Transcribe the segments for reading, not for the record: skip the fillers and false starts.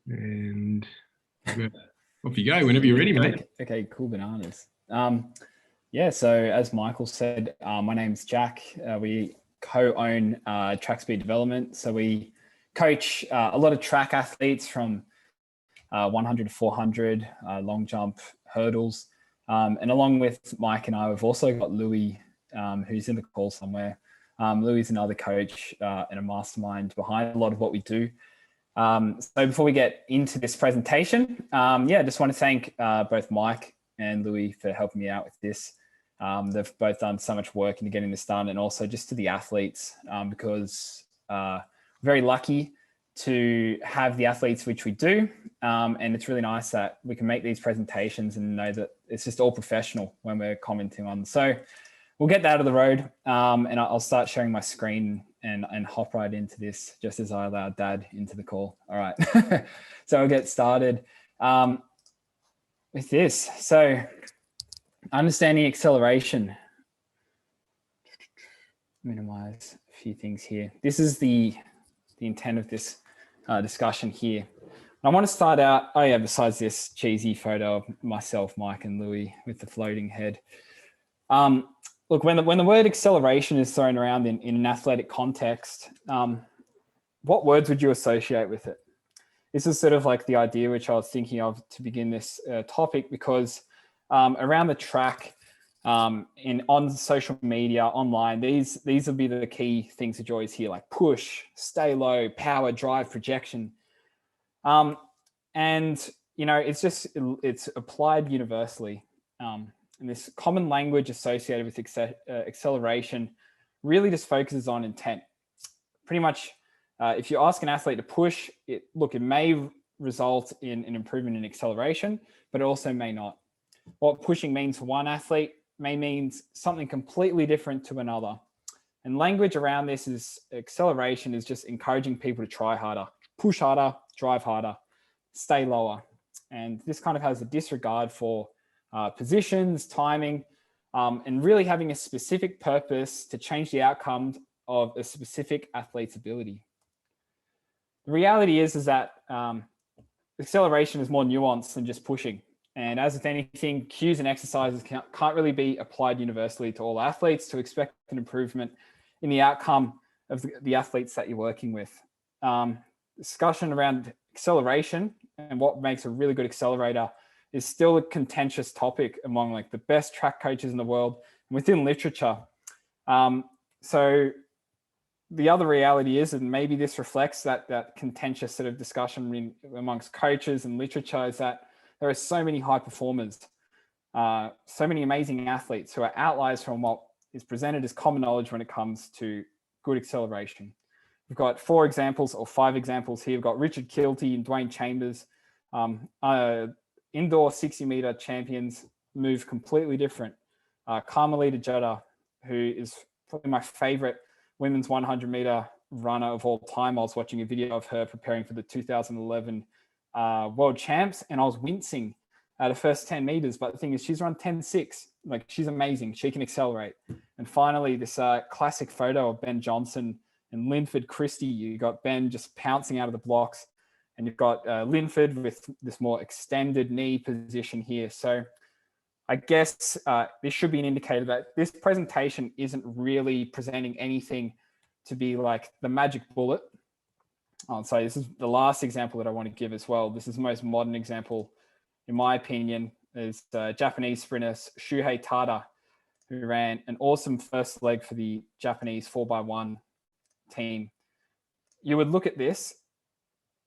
And off you go whenever you're ready, mate. Okay, cool bananas. Yeah, so as Michael said, my name's Jack. We co-own Track Speed Development. So we coach a lot of track athletes from 100 to 400, long jump, hurdles. And along with Mike and I, we've also got Louis, who's in the call somewhere. Louis is another coach and a mastermind behind a lot of what we do. So before we get into this presentation, I just want to thank both Mike and Louis for helping me out with this. They've both done so much work into getting this done, and also just to the athletes, because very lucky to have the athletes which we do. And it's really nice that we can make these presentations and know that it's just all professional when we're commenting on. So we'll get that out of the road, and I'll start sharing my screen and hop right into this just as I allow Dad into the call. All right, so I'll get started with this. So understanding acceleration. Minimize a few things here. This is the intent of this discussion here. I want to start out, besides this cheesy photo of myself, Mike and Louis with the floating head. Look, when the word acceleration is thrown around in an athletic context, what words would you associate with it? This is sort of like the idea which I was thinking of to begin this topic, because around the track, on social media, online, these will be the key things that you always hear, like push, stay low, power, drive, projection. And, you know, it's applied universally. And this common language associated with acceleration really just focuses on intent. Pretty much, if you ask an athlete to push, it may result in an improvement in acceleration, but it also may not. What pushing means for one athlete may mean something completely different to another. And language around this is acceleration is just encouraging people to try harder, push harder, drive harder, stay lower. And this kind of has a disregard for positions, timing, and really having a specific purpose to change the outcome of a specific athlete's ability. The reality is that acceleration is more nuanced than just pushing. And as with anything, cues and exercises can't really be applied universally to all athletes to expect an improvement in the outcome of the athletes that you're working with. Discussion around acceleration and what makes a really good accelerator is still a contentious topic among like the best track coaches in the world and within literature. So the other reality is, and maybe this reflects that contentious sort of discussion amongst coaches and literature, is that there are so many high performers, so many amazing athletes who are outliers from what is presented as common knowledge when it comes to good acceleration. We've got 4 examples or 5 examples here. We've got Richard Kilty and Dwayne Chambers. Indoor 60-meter champions move completely different. Carmelita Jetta, who is probably my favorite women's 100-meter runner of all time. I was watching a video of her preparing for the 2011 World Champs, and I was wincing at the first 10 meters. But the thing is, she's run 10.6. Like, she's amazing. She can accelerate. And finally, this classic photo of Ben Johnson and Linford Christie. You got Ben just pouncing out of the blocks, and you've got Linford with this more extended knee position here. So I guess this should be an indicator that this presentation isn't really presenting anything to be like the magic bullet. So this is the last example that I want to give as well. This is the most modern example, in my opinion, is Japanese sprinter Shuhei Tada, who ran an awesome first leg for the Japanese 4x1 team. You would look at this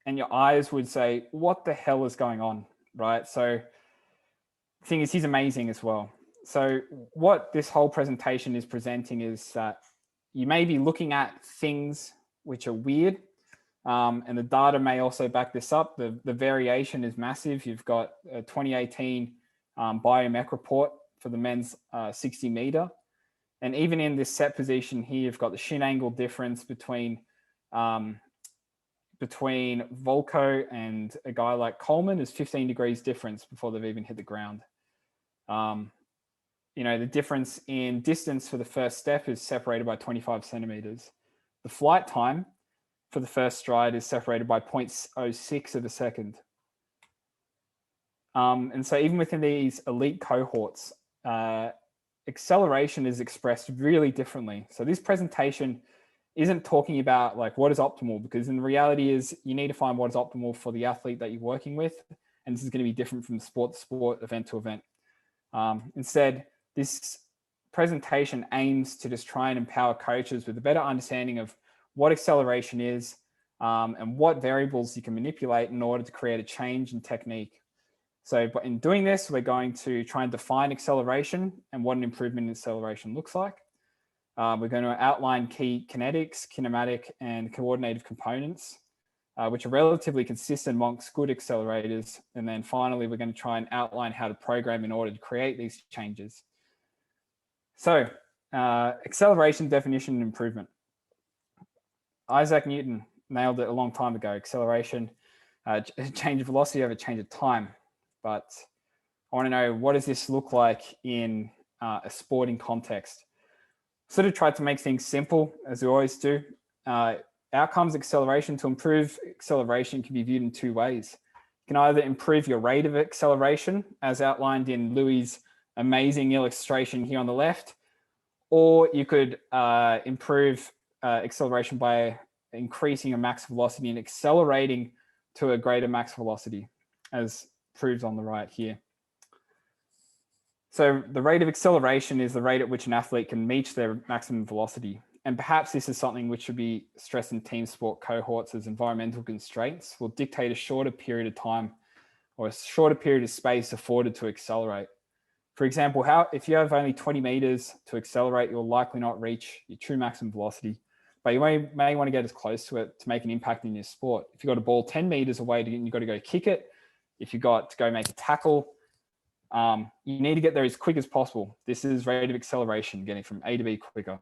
and your eyes would say, what the hell is going on, right? So the thing is, he's amazing as well. So what this whole presentation is presenting is that you may be looking at things which are weird, and the data may also back this up. The variation is massive. You've got a 2018 biomech report for the men's 60 meter. And even in this set position here, you've got the shin angle difference between Volko and a guy like Coleman is 15 degrees difference before they've even hit the ground. You know, the difference in distance for the first step is separated by 25 centimeters. The flight time for the first stride is separated by 0.06 of a second. And so even within these elite cohorts, acceleration is expressed really differently. So this presentation isn't talking about like what is optimal, because in reality is you need to find what is optimal for the athlete that you're working with. And this is going to be different from sport to sport, event to event. Instead, this presentation aims to just try and empower coaches with a better understanding of what acceleration is and what variables you can manipulate in order to create a change in technique. So but in doing this, we're going to try and define acceleration and what an improvement in acceleration looks like. We're going to outline key kinetics, kinematic, and coordinative components, which are relatively consistent amongst good accelerators. And then finally, we're going to try and outline how to program in order to create these changes. So acceleration, definition, and improvement. Isaac Newton nailed it a long time ago. Acceleration, change of velocity over change of time. But I want to know, what does this look like in a sporting context? Sort of tried to make things simple, as we always do. Outcomes acceleration. To improve acceleration can be viewed in two ways. You can either improve your rate of acceleration, as outlined in Louis' amazing illustration here on the left, or you could improve acceleration by increasing your max velocity and accelerating to a greater max velocity, as proved on the right here. So the rate of acceleration is the rate at which an athlete can reach their maximum velocity. And perhaps this is something which should be stressed in team sport cohorts, as environmental constraints will dictate a shorter period of time or a shorter period of space afforded to accelerate. For example, if you have only 20 meters to accelerate, you'll likely not reach your true maximum velocity, but you may want to get as close to it to make an impact in your sport. If you've got a ball 10 meters away, you've got to go kick it. If you've got to go make a tackle, you need to get there as quick as possible. This is rate of acceleration, getting from A to B quicker.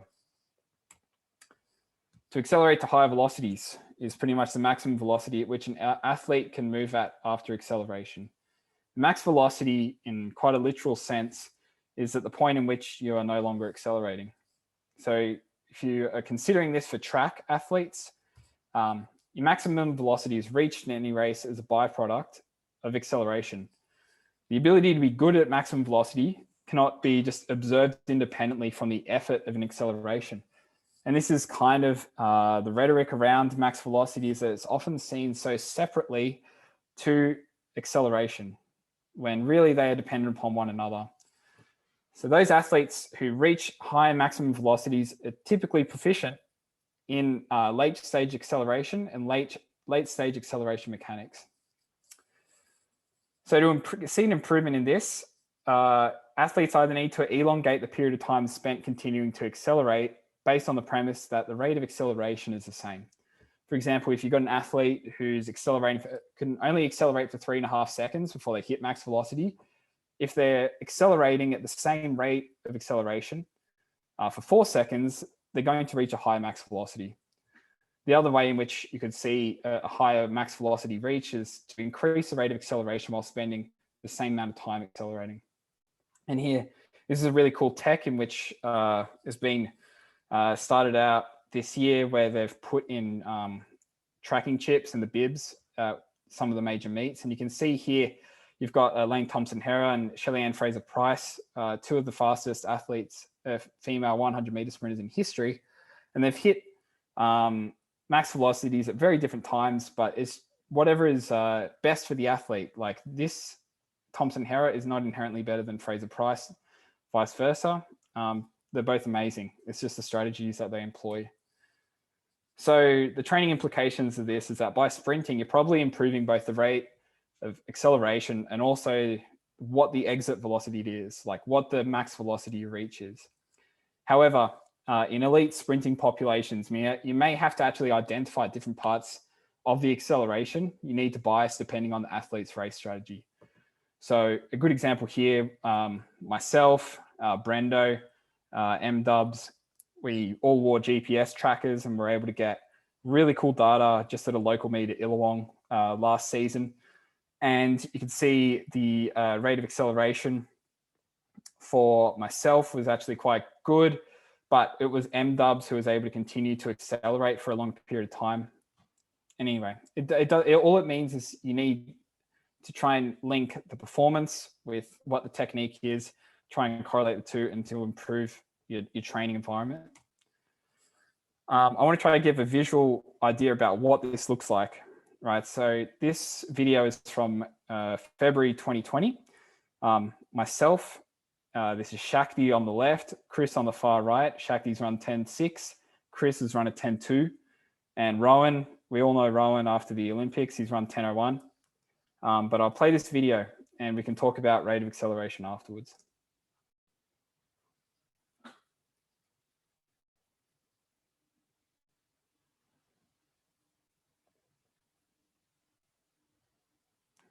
To accelerate to higher velocities is pretty much the maximum velocity at which an athlete can move at after acceleration. Max velocity, in quite a literal sense, is at the point in which you are no longer accelerating. So if you are considering this for track athletes, your maximum velocity is reached in any race as a byproduct of acceleration. The ability to be good at maximum velocity cannot be just observed independently from the effort of an acceleration. And this is kind of the rhetoric around max velocity, is that it's often seen so separately to acceleration, when really they are dependent upon one another. So those athletes who reach high maximum velocities are typically proficient in late stage acceleration and late stage acceleration mechanics. So to see an improvement in this, athletes either need to elongate the period of time spent continuing to accelerate based on the premise that the rate of acceleration is the same. For example, if you've got an athlete who's can only accelerate for 3.5 seconds before they hit max velocity, if they're accelerating at the same rate of acceleration for 4 seconds, they're going to reach a higher max velocity. The other way in which you could see a higher max velocity reach is to increase the rate of acceleration while spending the same amount of time accelerating. And here, this is a really cool tech in which has been started out this year, where they've put in tracking chips in the bibs, some of the major meets. And you can see here, you've got Elaine Thompson-Herah and Shelly-Ann Fraser-Pryce, two of the fastest athletes, female 100-meter sprinters in history. And they've hit max velocities at very different times, but it's whatever is best for the athlete. Like this, Thompson-Herah is not inherently better than Fraser-Pryce, vice versa. They're both amazing. It's just the strategies that they employ. So the training implications of this is that by sprinting, you're probably improving both the rate of acceleration and also what the exit velocity is, like what the max velocity you reach is. However, in elite sprinting populations, you may have to actually identify different parts of the acceleration you need to bias depending on the athlete's race strategy. So a good example here, myself, Brendo, M-Dubs, we all wore GPS trackers and were able to get really cool data just at a local meet at Illawong last season. And you can see the rate of acceleration for myself was actually quite good, but it was M-Dubs who was able to continue to accelerate for a long period of time. anyway, all it means is you need to try and link the performance with what the technique is, try and correlate the two and to improve your training environment. I want to try to give a visual idea about what this looks like, right? So this video is from February 2020. Myself, this is Shakti on the left, Chris on the far right. Shakti's run 10.6, Chris has run a 10.2, and Rowan, we all know Rowan after the Olympics, he's run 10.01. But I'll play this video and we can talk about rate of acceleration afterwards.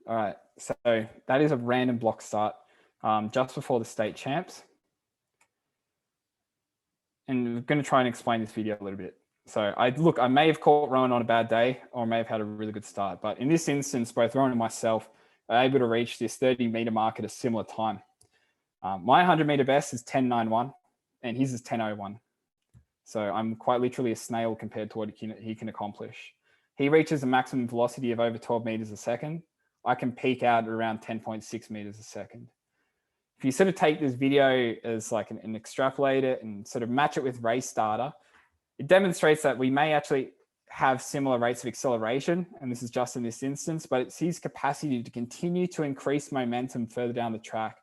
All right, so that is a random block start just before the state champs. And we're going to try and explain this video a little bit. So I may have caught Rowan on a bad day or may have had a really good start. But in this instance, both Rowan and myself are able to reach this 30-meter mark at a similar time. My 100-meter best is 10.91 and his is 10.01. So I'm quite literally a snail compared to what he can accomplish. He reaches a maximum velocity of over 12 meters a second. I can peak out at around 10.6 meters a second. If you sort of take this video as like an extrapolator and sort of match it with race data, it demonstrates that we may actually have similar rates of acceleration, and this is just in this instance, but it's his capacity to continue to increase momentum further down the track,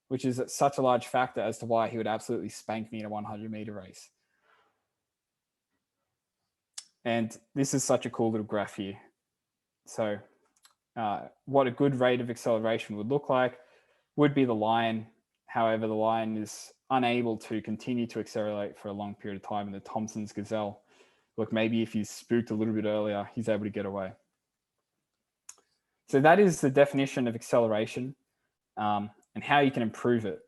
which is such a large factor as to why he would absolutely spank me in a 100-meter race. And this is such a cool little graph here. So what a good rate of acceleration would look like would be the lion. However, the lion is unable to continue to accelerate for a long period of time. And the Thompson's gazelle, look, maybe if he's spooked a little bit earlier, he's able to get away. So that is the definition of acceleration and how you can improve it.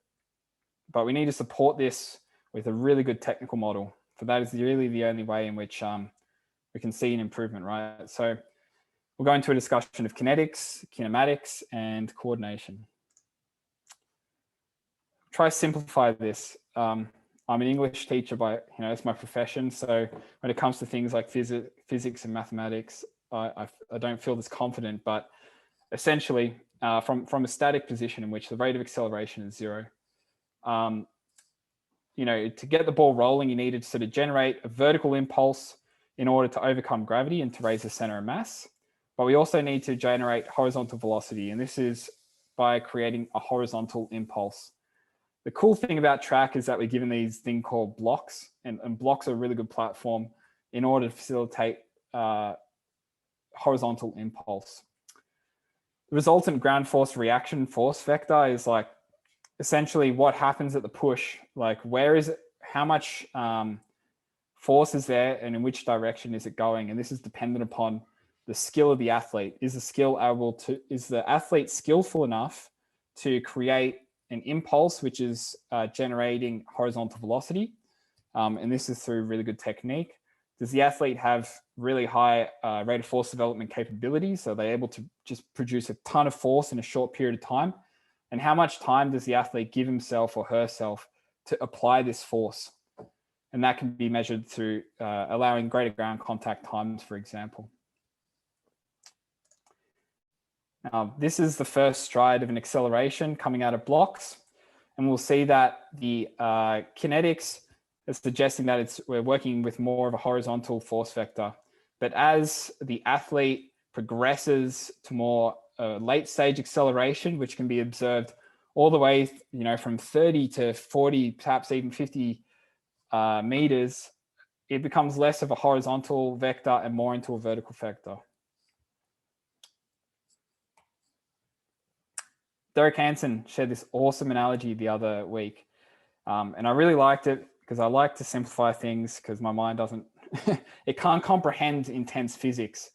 But we need to support this with a really good technical model. For that is really the only way in which we can see an improvement, right? So we'll go into a discussion of kinetics, kinematics, and coordination. Try to simplify this. I'm an English teacher by, it's my profession. So when it comes to things like physics and mathematics, I don't feel this confident, but essentially from a static position in which the rate of acceleration is 0, to get the ball rolling, you needed to sort of generate a vertical impulse in order to overcome gravity and to raise the center of mass. But we also need to generate horizontal velocity, and this is by creating a horizontal impulse. The cool thing about track is that we're given these thing called blocks, and blocks are a really good platform in order to facilitate horizontal impulse. The resultant ground force reaction force vector is like essentially what happens at the push, like where is it, how much force is there and in which direction is it going? And this is dependent upon the skill of the athlete. Is the athlete skillful enough to create an impulse which is generating horizontal velocity? And this is through really good technique. Does the athlete have really high rate of force development capabilities? So they're able to just produce a ton of force in a short period of time? And how much time does the athlete give himself or herself to apply this force? And that can be measured through allowing greater ground contact times, for example. This is the first stride of an acceleration coming out of blocks. And we'll see that the kinetics is suggesting that we're working with more of a horizontal force vector. But as the athlete progresses to more late stage acceleration, which can be observed all the way, from 30 to 40, perhaps even 50 meters, it becomes less of a horizontal vector and more into a vertical vector. Derek Hansen shared this awesome analogy the other week. And I really liked it because I like to simplify things because my mind it can't comprehend intense physics.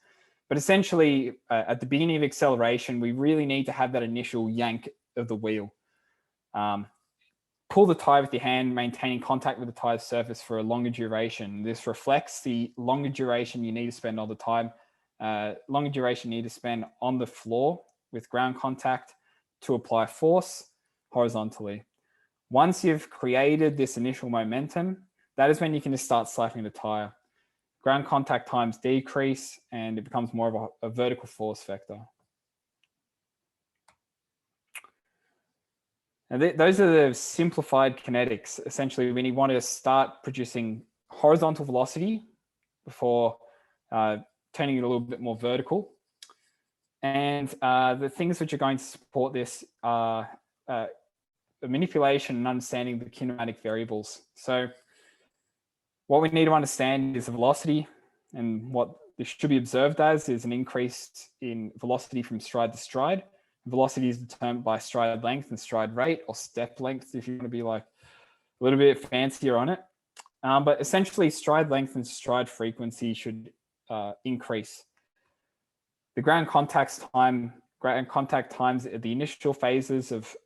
But essentially, at the beginning of acceleration, we really need to have that initial yank of the wheel. Pull the tire with your hand, maintaining contact with the tire's surface for a longer duration. This reflects the longer duration you need to spend on the time, longer duration you need to spend on the floor with ground contact to apply force horizontally. Once you've created this initial momentum, that is when you can just start slapping the tire. ground contact times decrease, and it becomes more of a vertical force vector. And those are the simplified kinetics. Essentially, when you want to start producing horizontal velocity before turning it a little bit more vertical. And the things which are going to support this are the manipulation and understanding the kinematic variables. So what we need to understand is the velocity, and what this should be observed as is an increase in velocity from stride to stride. Velocity is determined by stride length and stride rate, or step length if you want to be like a little bit fancier on it. But essentially stride length and stride frequency should increase. The ground contact times at the initial phases of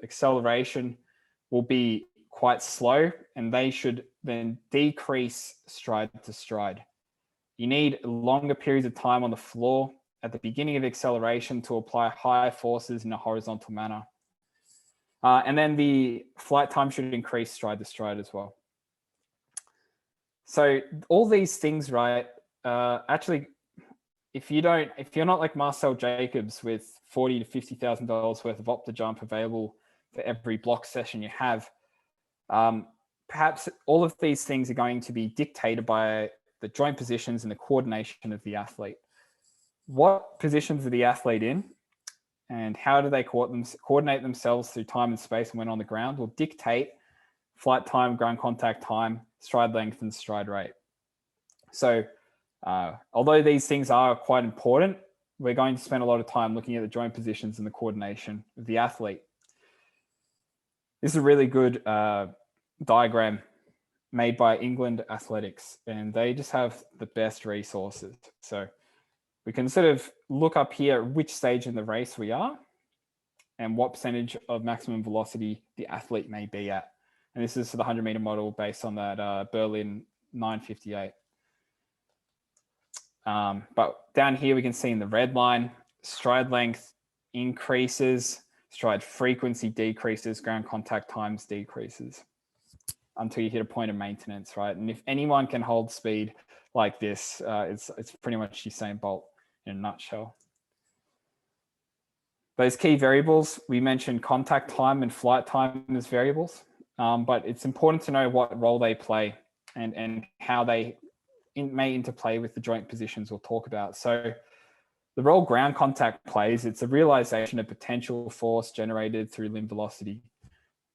acceleration will be quite slow, and they should then decrease stride to stride. You need longer periods of time on the floor at the beginning of acceleration to apply higher forces in a horizontal manner. And then the flight time should increase stride to stride as well. So all these things, right, actually, if you're not like Marcel Jacobs with $40,000 to $50,000 worth of Optojump available for every block session you have, perhaps all of these things are going to be dictated by the joint positions and the coordination of the athlete. What positions are the athlete in, and how do they coordinate themselves through time and space and when on the ground will dictate flight time, ground contact time, stride length, and stride rate. So although these things are quite important, we're going to spend a lot of time looking at the joint positions and the coordination of the athlete. This is a really good diagram made by England Athletics, and they just have the best resources. So we can sort of look up here which stage in the race we are and what percentage of maximum velocity the athlete may be at. And this is for the 100-meter model based on that Berlin 958. But down here, we can see in the red line, stride length increases, stride frequency decreases, ground contact times decreases until you hit a point of maintenance, right? And if anyone can hold speed like this, it's pretty much Usain Bolt in a nutshell. Those key variables, we mentioned contact time and flight time as variables, but it's important to know what role they play and how they may interplay with the joint positions we'll talk about. So the role ground contact plays, it's a realization of potential force generated through limb velocity.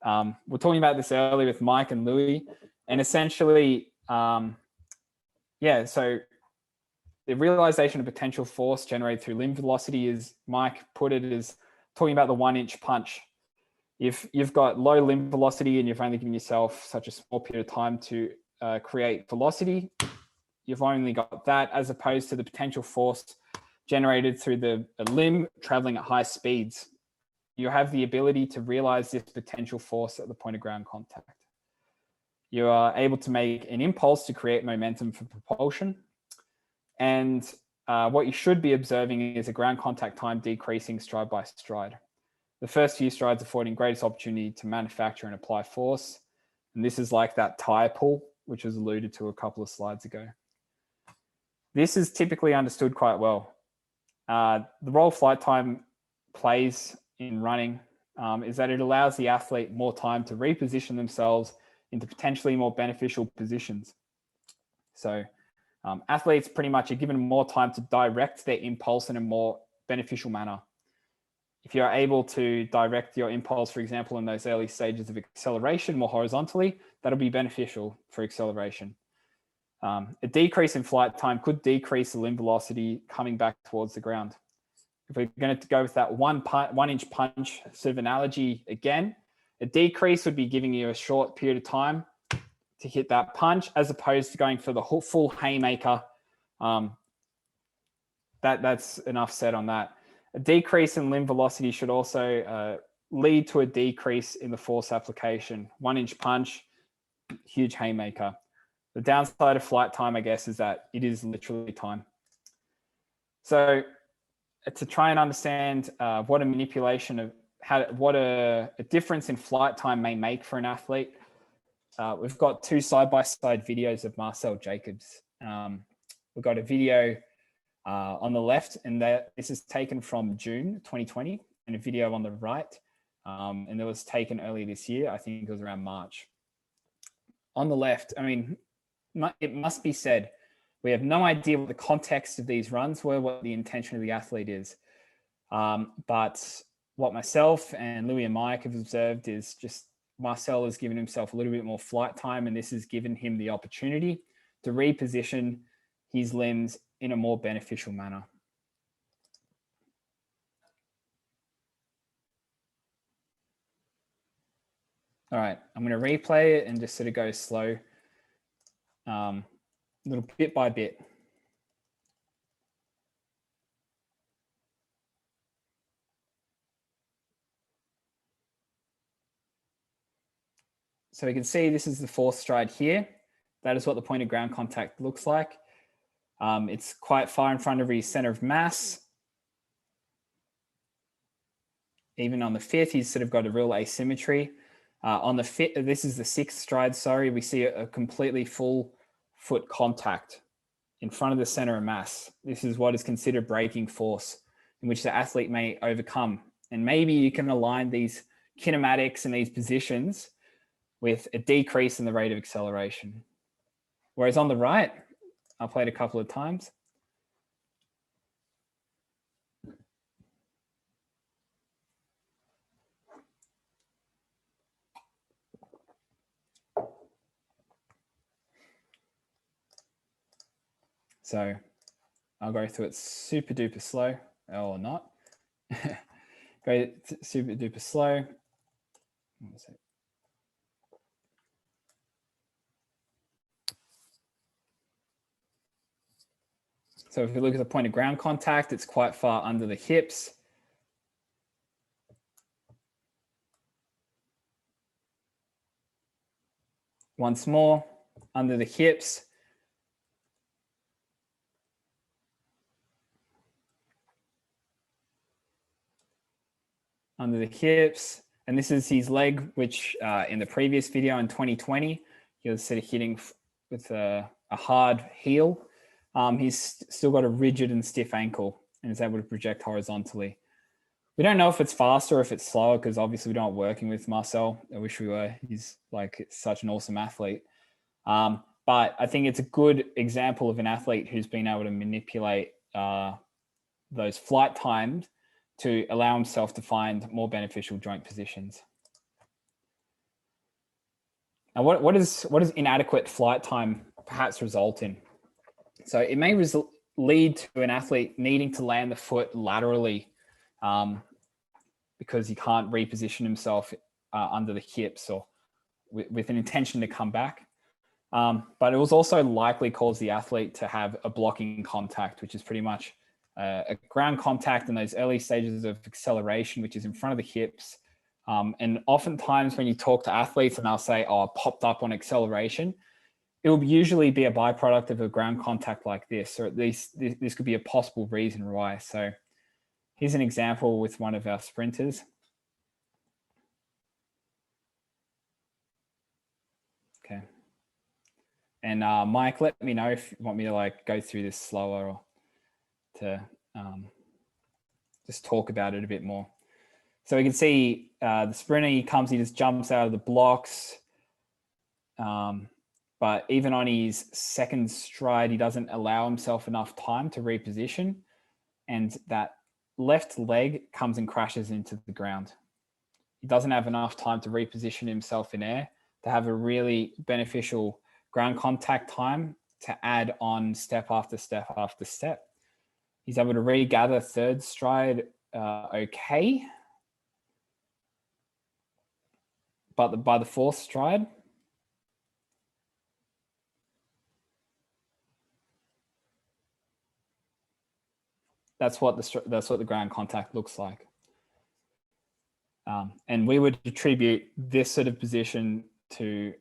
We're talking about this earlier with Mike and Louis, and essentially, so the realization of potential force generated through limb velocity is, Mike put it as talking about the 1-inch punch. If you've got low limb velocity and you've only given yourself such a small period of time to create velocity, you've only got that, as opposed to the potential force generated through the limb traveling at high speeds. You have the ability to realize this potential force at the point of ground contact. You are able to make an impulse to create momentum for propulsion. And what you should be observing is a ground contact time decreasing stride by stride. The first few strides affording greatest opportunity to manufacture and apply force. And this is like that tire pull, which was alluded to a couple of slides ago. This is typically understood quite well. The role flight time plays in running is that it allows the athlete more time to reposition themselves into potentially more beneficial positions. So athletes pretty much are given more time to direct their impulse in a more beneficial manner. If you're able to direct your impulse, for example, in those early stages of acceleration more horizontally, that'll be beneficial for acceleration. A decrease in flight time could decrease the limb velocity coming back towards the ground. If we're going to go with that 1-inch punch sort of analogy again, a decrease would be giving you a short period of time to hit that punch, as opposed to going for the full haymaker. That's enough said on that. A decrease in limb velocity should also lead to a decrease in the force application. 1-inch punch, huge haymaker. The downside of flight time, I guess, is that it is literally time. So to try and understand what a manipulation of what a difference in flight time may make for an athlete, we've got two side-by-side videos of Marcel Jacobs We've got a video on the left, and this is taken from June 2020, and a video on the right, and it was taken earlier this year. I think it was around March. On the left, I mean, it must be said, we have no idea what the context of these runs were, what the intention of the athlete is. But what myself and Louis and Mike have observed is just Marcel has given himself a little bit more flight time, and this has given him the opportunity to reposition his limbs in a more beneficial manner. All right, I'm going to replay it and just sort of go slow, little bit by bit. So we can see this is the fourth stride here. That is what the point of ground contact looks like. It's quite far in front of his center of mass. Even on the fifth, he's sort of got a real asymmetry. On the fifth, this is the sixth stride, sorry, we see a completely full foot contact in front of the center of mass. This is what is considered braking force, in which the athlete may overcome. And maybe you can align these kinematics and these positions with a decrease in the rate of acceleration. Whereas on the right, I'll play it a couple of times. So I'll go through it super duper slow, or not. Go super duper slow. So if you look at the point of ground contact, it's quite far under the hips. Once more, under the hips. Under the hips. And this is his leg, which in the previous video in 2020, he was sort of hitting with a hard heel. He's still got a rigid and stiff ankle and is able to project horizontally. We don't know if it's faster or if it's slower, because obviously we're not working with Marcel. I wish we were. He's like such an awesome athlete. But I think it's a good example of an athlete who's been able to manipulate those flight times to allow himself to find more beneficial joint positions. Now, what does inadequate flight time perhaps result in? So it may lead to an athlete needing to land the foot laterally because he can't reposition himself under the hips or with an intention to come back. But it will also likely cause the athlete to have a blocking contact, which is pretty much a ground contact in those early stages of acceleration, which is in front of the hips. And oftentimes when you talk to athletes and they'll say, oh, I popped up on acceleration, it will usually be a byproduct of a ground contact like this, or at least this could be a possible reason why. So here's an example with one of our sprinters. Okay. And Mike, let me know if you want me to like go through this slower or to just talk about it a bit more. So we can see the sprinter, he just jumps out of the blocks. But even on his second stride, he doesn't allow himself enough time to reposition. And that left leg comes and crashes into the ground. He doesn't have enough time to reposition himself in air to have a really beneficial ground contact time to add on step after step after step. He's able to regather third stride okay. But by the fourth stride, that's what the ground contact looks like. And we would attribute this sort of position to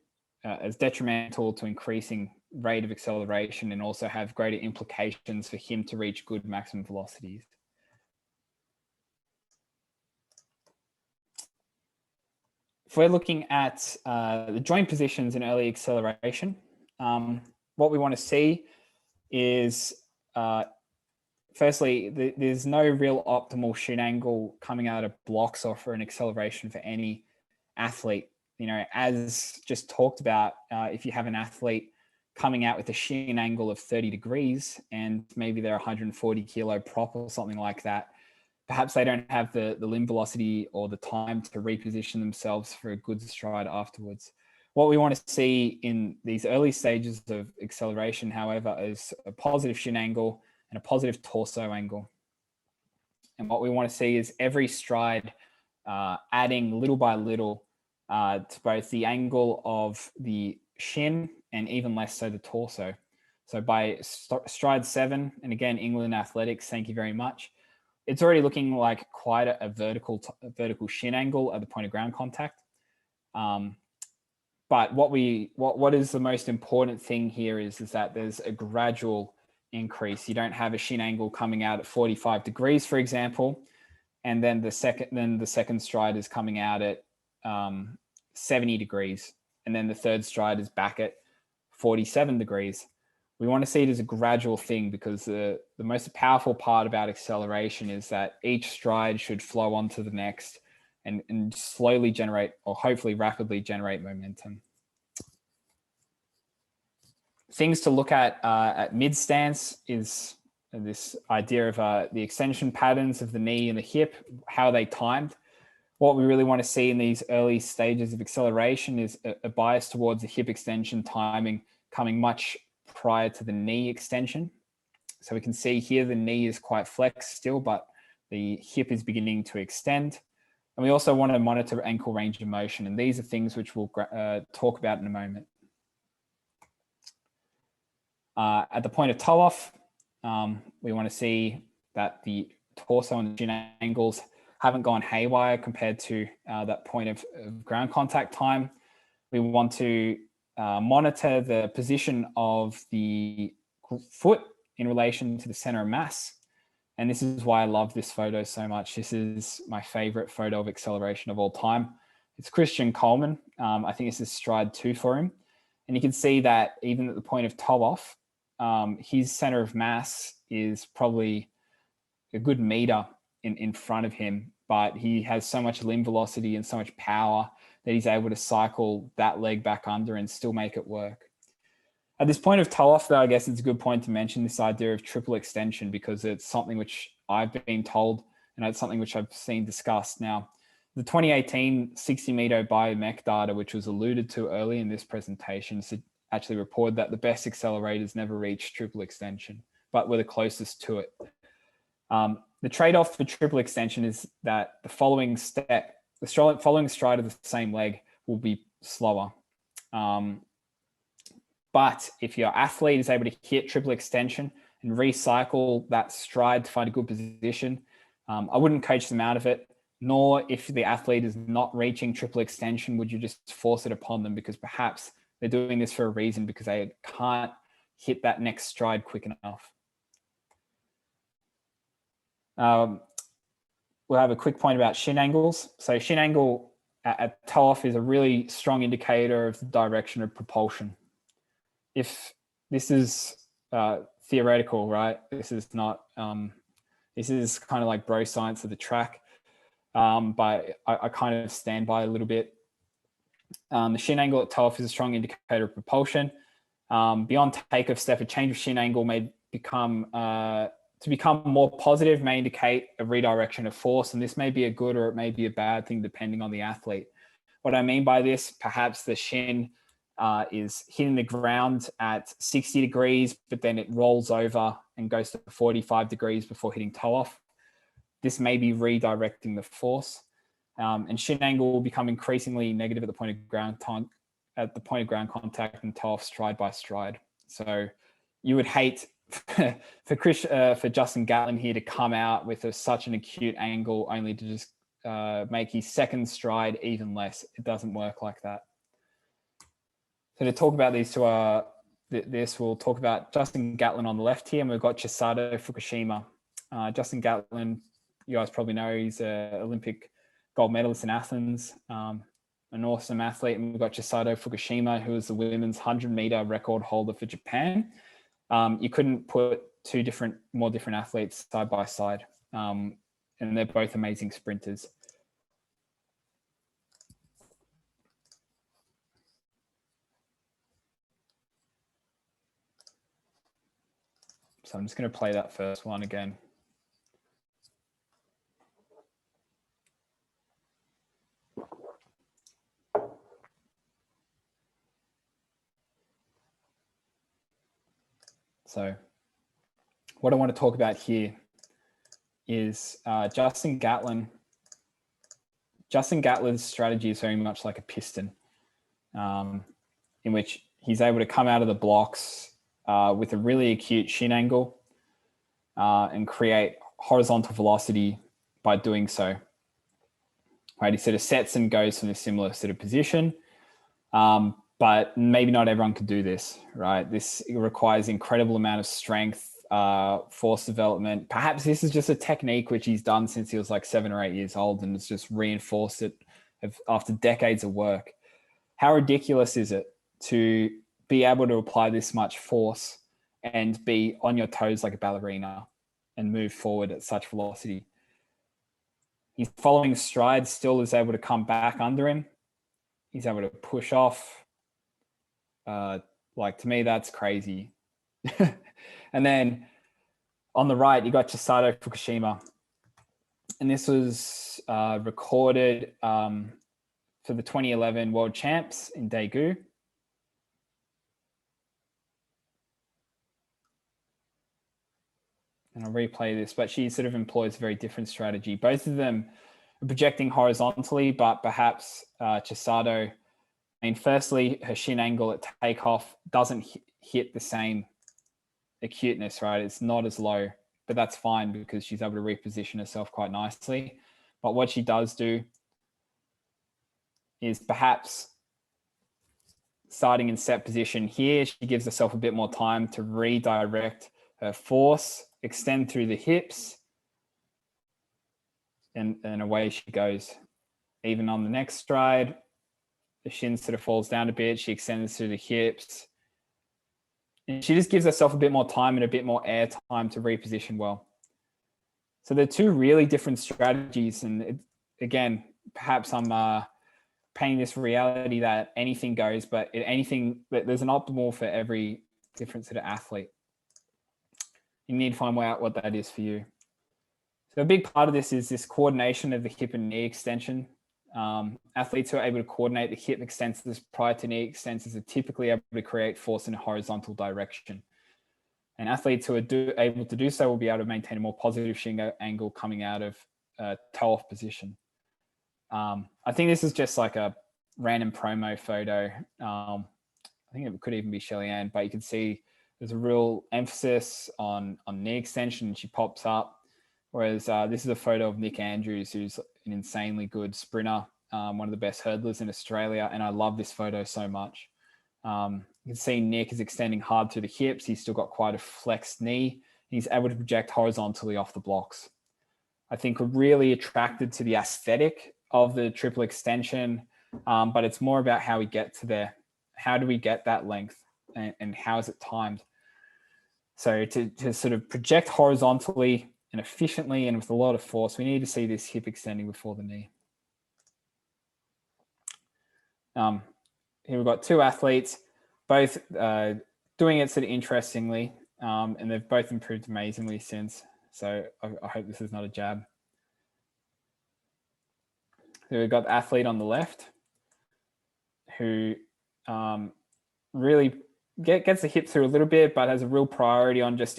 as detrimental to increasing rate of acceleration and also have greater implications for him to reach good maximum velocities. If we're looking at the joint positions in early acceleration, what we want to see is firstly, there's no real optimal shin angle coming out of blocks or for an acceleration for any athlete. As just talked about, if you have an athlete coming out with a shin angle of 30 degrees and maybe they're 140 kilo prop or something like that, perhaps they don't have the limb velocity or the time to reposition themselves for a good stride afterwards. What we want to see in these early stages of acceleration, however, is a positive shin angle and a positive torso angle. And what we want to see is every stride adding little by little to both the angle of the shin and even less so the torso. So by stride 7, and again, England Athletics, thank you very much. It's already looking like quite a vertical shin angle at the point of ground contact. But what is the most important thing here is that there's a gradual increase. You don't have a shin angle coming out at 45 degrees, for example, and then the second stride is coming out at 70 degrees, and then the third stride is back at 47 degrees. We want to see it as a gradual thing, because the most powerful part about acceleration is that each stride should flow onto the next and slowly generate, or hopefully rapidly generate, momentum. Things to look at mid stance is this idea of the extension patterns of the knee and the hip, how they timed. What we really want to see in these early stages of acceleration is a bias towards the hip extension timing coming much prior to the knee extension. So we can see here the knee is quite flexed still, but the hip is beginning to extend. And we also want to monitor ankle range of motion. And these are things which we'll talk about in a moment. At the point of toe off, we want to see that the torso and the shin angles haven't gone haywire compared to that point of ground contact time. We want to monitor the position of the foot in relation to the center of mass. And this is why I love this photo so much. This is my favorite photo of acceleration of all time. It's Christian Coleman. I think this is stride 2 for him. And you can see that even at the point of toe off, his center of mass is probably a good meter in front of him, but he has so much limb velocity and so much power that he's able to cycle that leg back under and still make it work. At this point of toe off, though, I guess it's a good point to mention this idea of triple extension, because it's something which I've been told, and it's something which I've seen discussed. Now, the 2018 60-meter biomech data, which was alluded to early in this presentation, actually reported that the best accelerators never reached triple extension, but were the closest to it. The trade-off for triple extension is that the following stride of the same leg will be slower. But if your athlete is able to hit triple extension and recycle that stride to find a good position, I wouldn't coach them out of it, nor if the athlete is not reaching triple extension, would you just force it upon them, because perhaps they're doing this for a reason, because they can't hit that next stride quick enough. We'll have a quick point about shin angles. So shin angle at toe off is a really strong indicator of the direction of propulsion. If this is theoretical, right? This is not, this is kind of like bro science of the track, but I kind of stand by a little bit. The shin angle at toe off is a strong indicator of propulsion. Beyond takeoff step, a change of shin angle may become more positive, may indicate a redirection of force, and this may be a good or it may be a bad thing depending on the athlete. What I mean by this, perhaps the shin is hitting the ground at 60 degrees, but then it rolls over and goes to 45 degrees before hitting toe off. This may be redirecting the force. And shin angle will become increasingly negative at the point of ground contact and toe off stride by stride. So you would hate for Justin Gatlin here to come out with such an acute angle only to just make his second stride even less. It doesn't work like that. So to talk about these two, we'll talk about Justin Gatlin on the left here, and we've got Chisato Fukushima. Justin Gatlin, you guys probably know, he's an Olympic gold medalist in Athens, an awesome athlete. And we've got Chisato Fukushima, who is the women's 100-meter record holder for Japan. You couldn't put two more different athletes side by side. And they're both amazing sprinters. So I'm just going to play that first one again. So what I want to talk about here is Justin Gatlin. Justin Gatlin's strategy is very much like a piston, in which he's able to come out of the blocks with a really acute shin angle and create horizontal velocity by doing so. Right, he sort of sets and goes from a similar sort of position, but maybe not everyone could do this, right? This requires incredible amount of strength, force development. Perhaps this is just a technique which he's done since he was like 7 or 8 years old and has just reinforced it after decades of work. How ridiculous is it to be able to apply this much force and be on your toes like a ballerina and move forward at such velocity? He's following stride, still is able to come back under him. He's able to push off. Like, to me, that's crazy. And then on the right, you got Chisato Fukushima. And this was recorded for the 2011 World Champs in Daegu. And I'll replay this, but she sort of employs a very different strategy. Both of them are projecting horizontally, but perhaps Chisato, I mean, firstly, her shin angle at takeoff doesn't hit the same acuteness, right? It's not as low, but that's fine because she's able to reposition herself quite nicely. But what she does do is perhaps starting in set position here, she gives herself a bit more time to redirect her force, extend through the hips, and away she goes. Even on the next stride, the shin sort of falls down a bit. She extends through the hips. And she just gives herself a bit more time and a bit more air time to reposition well. So they're two really different strategies. And again, perhaps I'm painting this reality that anything goes, but there's an optimal for every different sort of athlete. You need to find out what that is for you. So a big part of this is this coordination of the hip and knee extension. Athletes who are able to coordinate the hip extensors prior to knee extensors are typically able to create force in a horizontal direction. And athletes who are able to do so will be able to maintain a more positive shin angle coming out of toe off position. I think this is just like a random promo photo. I think it could even be Shelly Ann, but you can see there's a real emphasis on knee extension. She pops up. Whereas this is a photo of Nick Andrews, who's an insanely good sprinter, one of the best hurdlers in Australia. And I love this photo so much. You can see Nick is extending hard through the hips. He's still got quite a flexed knee. He's able to project horizontally off the blocks. I think we're really attracted to the aesthetic of the triple extension, but it's more about how we get to there. How do we get that length and how is it timed? So to sort of project horizontally and efficiently and with a lot of force, we need to see this hip extending before the knee. Here we've got two athletes, both doing it sort of interestingly, and they've both improved amazingly since. So I hope this is not a jab. So we've got the athlete on the left who really gets the hip through a little bit, but has a real priority on just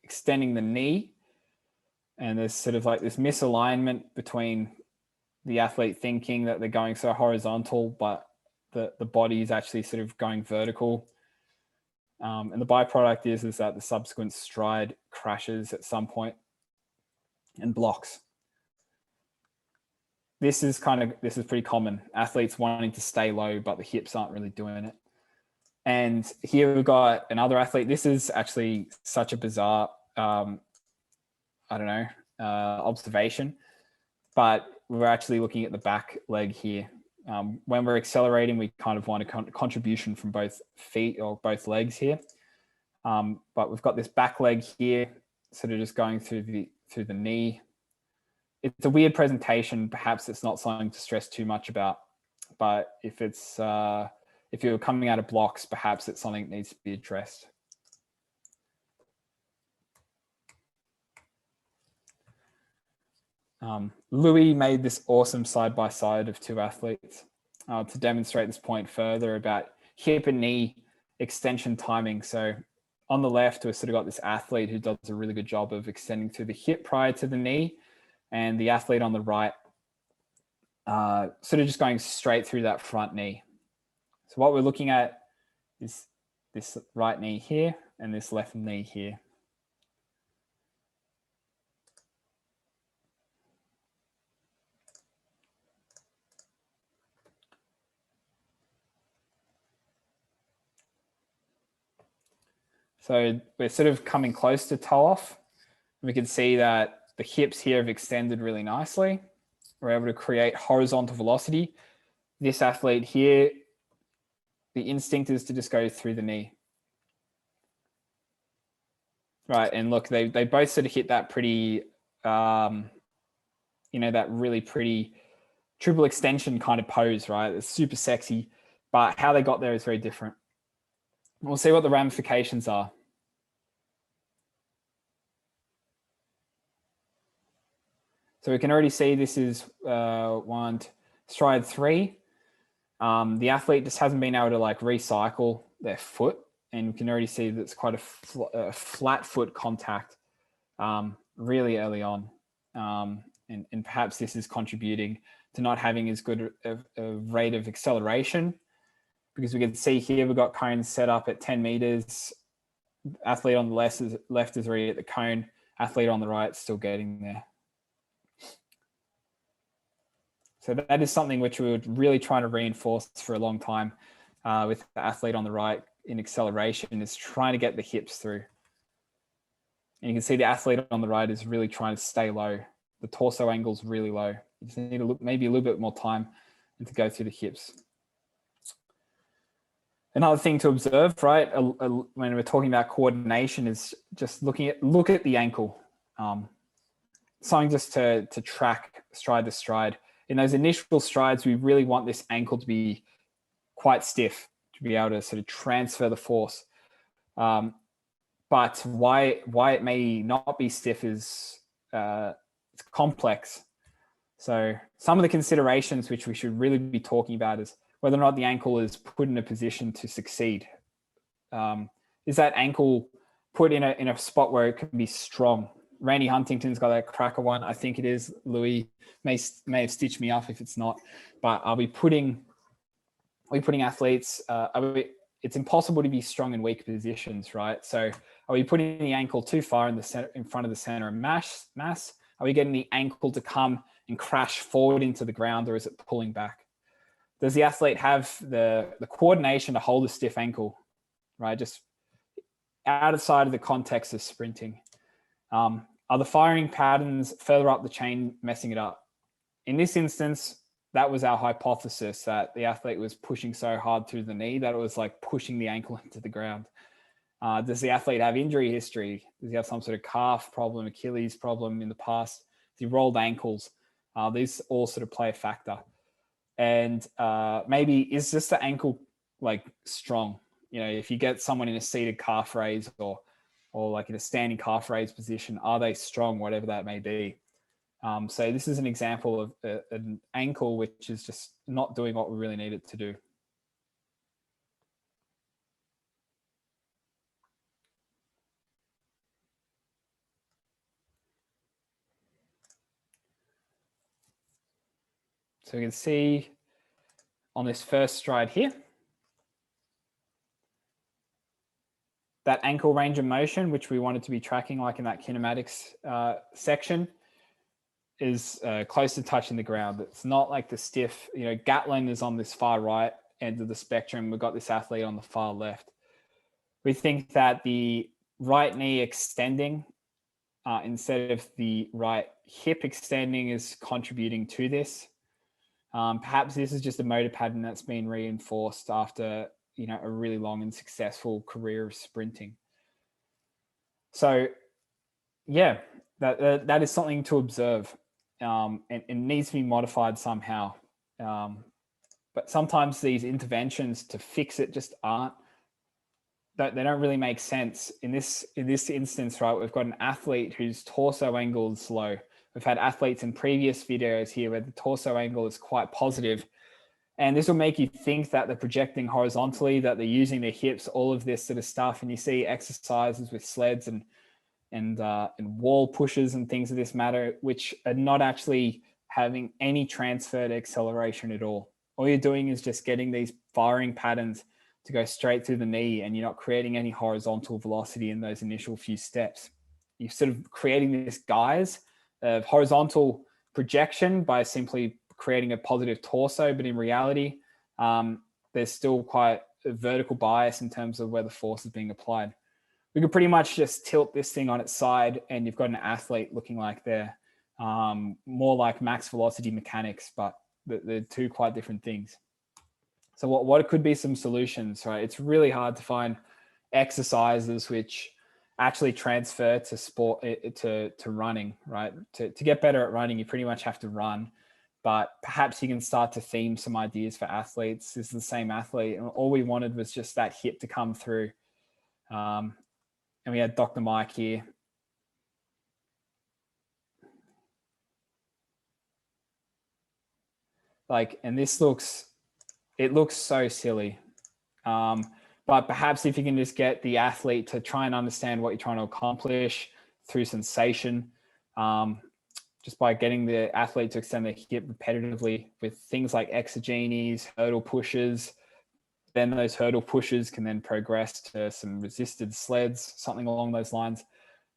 extending the knee. And there's sort of like this misalignment between the athlete thinking that they're going so horizontal, but the body is actually sort of going vertical. And the byproduct is that the subsequent stride crashes at some point and blocks. This is pretty common. Athletes wanting to stay low, but the hips aren't really doing it. And here we've got another athlete. This is actually such a bizarre, observation, but we're actually looking at the back leg here. When we're accelerating, we kind of want a contribution from both feet or both legs here. But we've got this back leg here, sort of just going through the knee. It's a weird presentation. Perhaps it's not something to stress too much about. But if you're coming out of blocks, perhaps it's something that needs to be addressed. Louis made this awesome side-by-side of two athletes to demonstrate this point further about hip and knee extension timing. So on the left, we've sort of got this athlete who does a really good job of extending through the hip prior to the knee, and the athlete on the right sort of just going straight through that front knee. So what we're looking at is this right knee here and this left knee here. So we're sort of coming close to toe off. We can see that the hips here have extended really nicely. We're able to create horizontal velocity. This athlete here, the instinct is to just go through the knee. Right, and look, they both sort of hit that pretty, that really pretty triple extension kind of pose, right? It's super sexy, but how they got there is very different. We'll see what the ramifications are. So we can already see this is stride 3. The athlete just hasn't been able to like recycle their foot, and we can already see that it's quite a flat foot contact really early on. And perhaps this is contributing to not having as good a rate of acceleration, because we can see here we've got cones set up at 10 meters. Athlete on the left is already at the cone. Athlete on the right is still getting there. So that is something which we were really trying to reinforce for a long time with the athlete on the right in acceleration, is trying to get the hips through. And you can see the athlete on the right is really trying to stay low. The torso angle is really low. You just need to look maybe a little bit more time and to go through the hips. Another thing to observe, right, when we're talking about coordination, is just look at the ankle. Something just to track stride to stride. In those initial strides, we really want this ankle to be quite stiff, to be able to sort of transfer the force. But why it may not be stiff is it's complex. So some of the considerations which we should really be talking about is whether or not the ankle is put in a position to succeed. Is that ankle put in a spot where it can be strong? Randy Huntington's got that cracker one. I think it is. Louis may have stitched me up if it's not. But are we putting athletes? It's impossible to be strong in weak positions, right? So are we putting the ankle too far in front of the center of mass? Are we getting the ankle to come and crash forward into the ground, or is it pulling back? Does the athlete have the coordination to hold a stiff ankle, right? Just outside of the context of sprinting. Are the firing patterns further up the chain messing it up? In this instance, that was our hypothesis, that the athlete was pushing so hard through the knee that it was like pushing the ankle into the ground. Does the athlete have injury history? Does he have some sort of calf problem, Achilles problem in the past? Has he rolled ankles? These all sort of play a factor. And maybe is just the ankle like strong? You know, if you get someone in a seated calf raise or like in a standing calf raise position, are they strong, whatever that may be? So this is an example of an ankle which is just not doing what we really need it to do. So we can see on this first stride here, that ankle range of motion, which we wanted to be tracking like in that kinematics section, is close to touching the ground. It's not like the stiff, Gatlin is on this far right end of the spectrum. We've got this athlete on the far left. We think that the right knee extending instead of the right hip extending is contributing to this. Perhaps this is just a motor pattern that's been reinforced after a really long and successful career of sprinting. So yeah, that is something to observe, and it needs to be modified somehow. But sometimes these interventions to fix it just aren't. They don't really make sense. In this instance, right, we've got an athlete whose torso angle is low. We've had athletes in previous videos here where the torso angle is quite positive, and this will make you think that they're projecting horizontally, that they're using their hips, all of this sort of stuff. And you see exercises with sleds and wall pushes and things of this matter, which are not actually having any transfer to acceleration at all. All you're doing is just getting these firing patterns to go straight through the knee, and you're not creating any horizontal velocity in those initial few steps. You're sort of creating this guise of horizontal projection by simply creating a positive torso, but in reality, there's still quite a vertical bias in terms of where the force is being applied. We could pretty much just tilt this thing on its side, and you've got an athlete looking like they're more like max velocity mechanics, but they're two quite different things. So what could be some solutions, right? It's really hard to find exercises which actually transfer to sport, to running, right? To get better at running, you pretty much have to run, but perhaps you can start to theme some ideas for athletes. This is the same athlete, and all we wanted was just that hip to come through. And we had Dr. Mike here. And this looks so silly. But perhaps if you can just get the athlete to try and understand what you're trying to accomplish through sensation, just by getting the athlete to extend their hip repetitively with things like exogenes, hurdle pushes, then those hurdle pushes can then progress to some resisted sleds, something along those lines.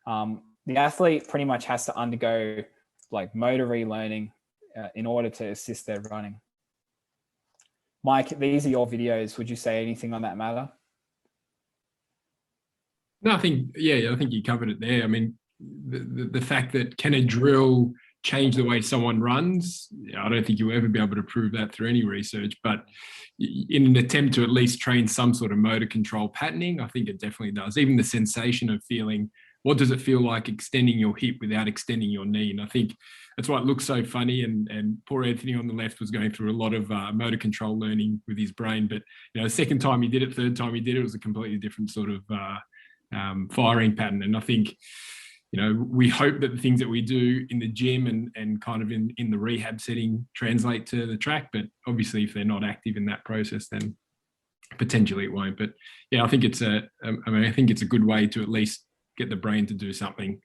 The athlete pretty much has to undergo like motor relearning in order to assist their running. Mike, these are your videos. Would you say anything on that matter? No, I think you covered it there. I mean, the fact that can a drill change the way someone runs, I don't think you'll ever be able to prove that through any research, but in an attempt to at least train some sort of motor control patterning, I think it definitely does. Even the sensation of feeling, what does it feel like extending your hip without extending your knee? And I think that's why it looks so funny. And poor Anthony on the left was going through a lot of motor control learning with his brain. But the second time he did it, third time he did it, it was a completely different sort of firing pattern. And I think, we hope that the things that we do in the gym and kind of in the rehab setting translate to the track. But obviously, if they're not active in that process, then potentially it won't. But yeah, I think it's a good way to at least get the brain to do something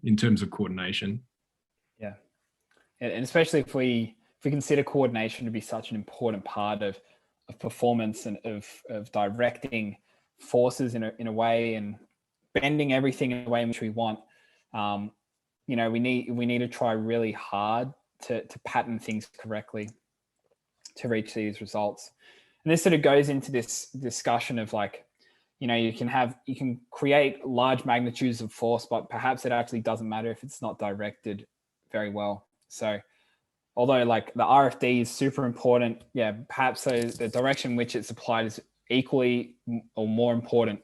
in terms of coordination. Yeah, and especially if we consider coordination to be such an important part of performance and of directing forces in a way and bending everything in a way in which we want. We need to try really hard to pattern things correctly to reach these results. And this sort of goes into this discussion of you can create large magnitudes of force, but perhaps it actually doesn't matter if it's not directed very well. So although the RFD is super important, yeah, perhaps the direction in which it's applied is equally or more important.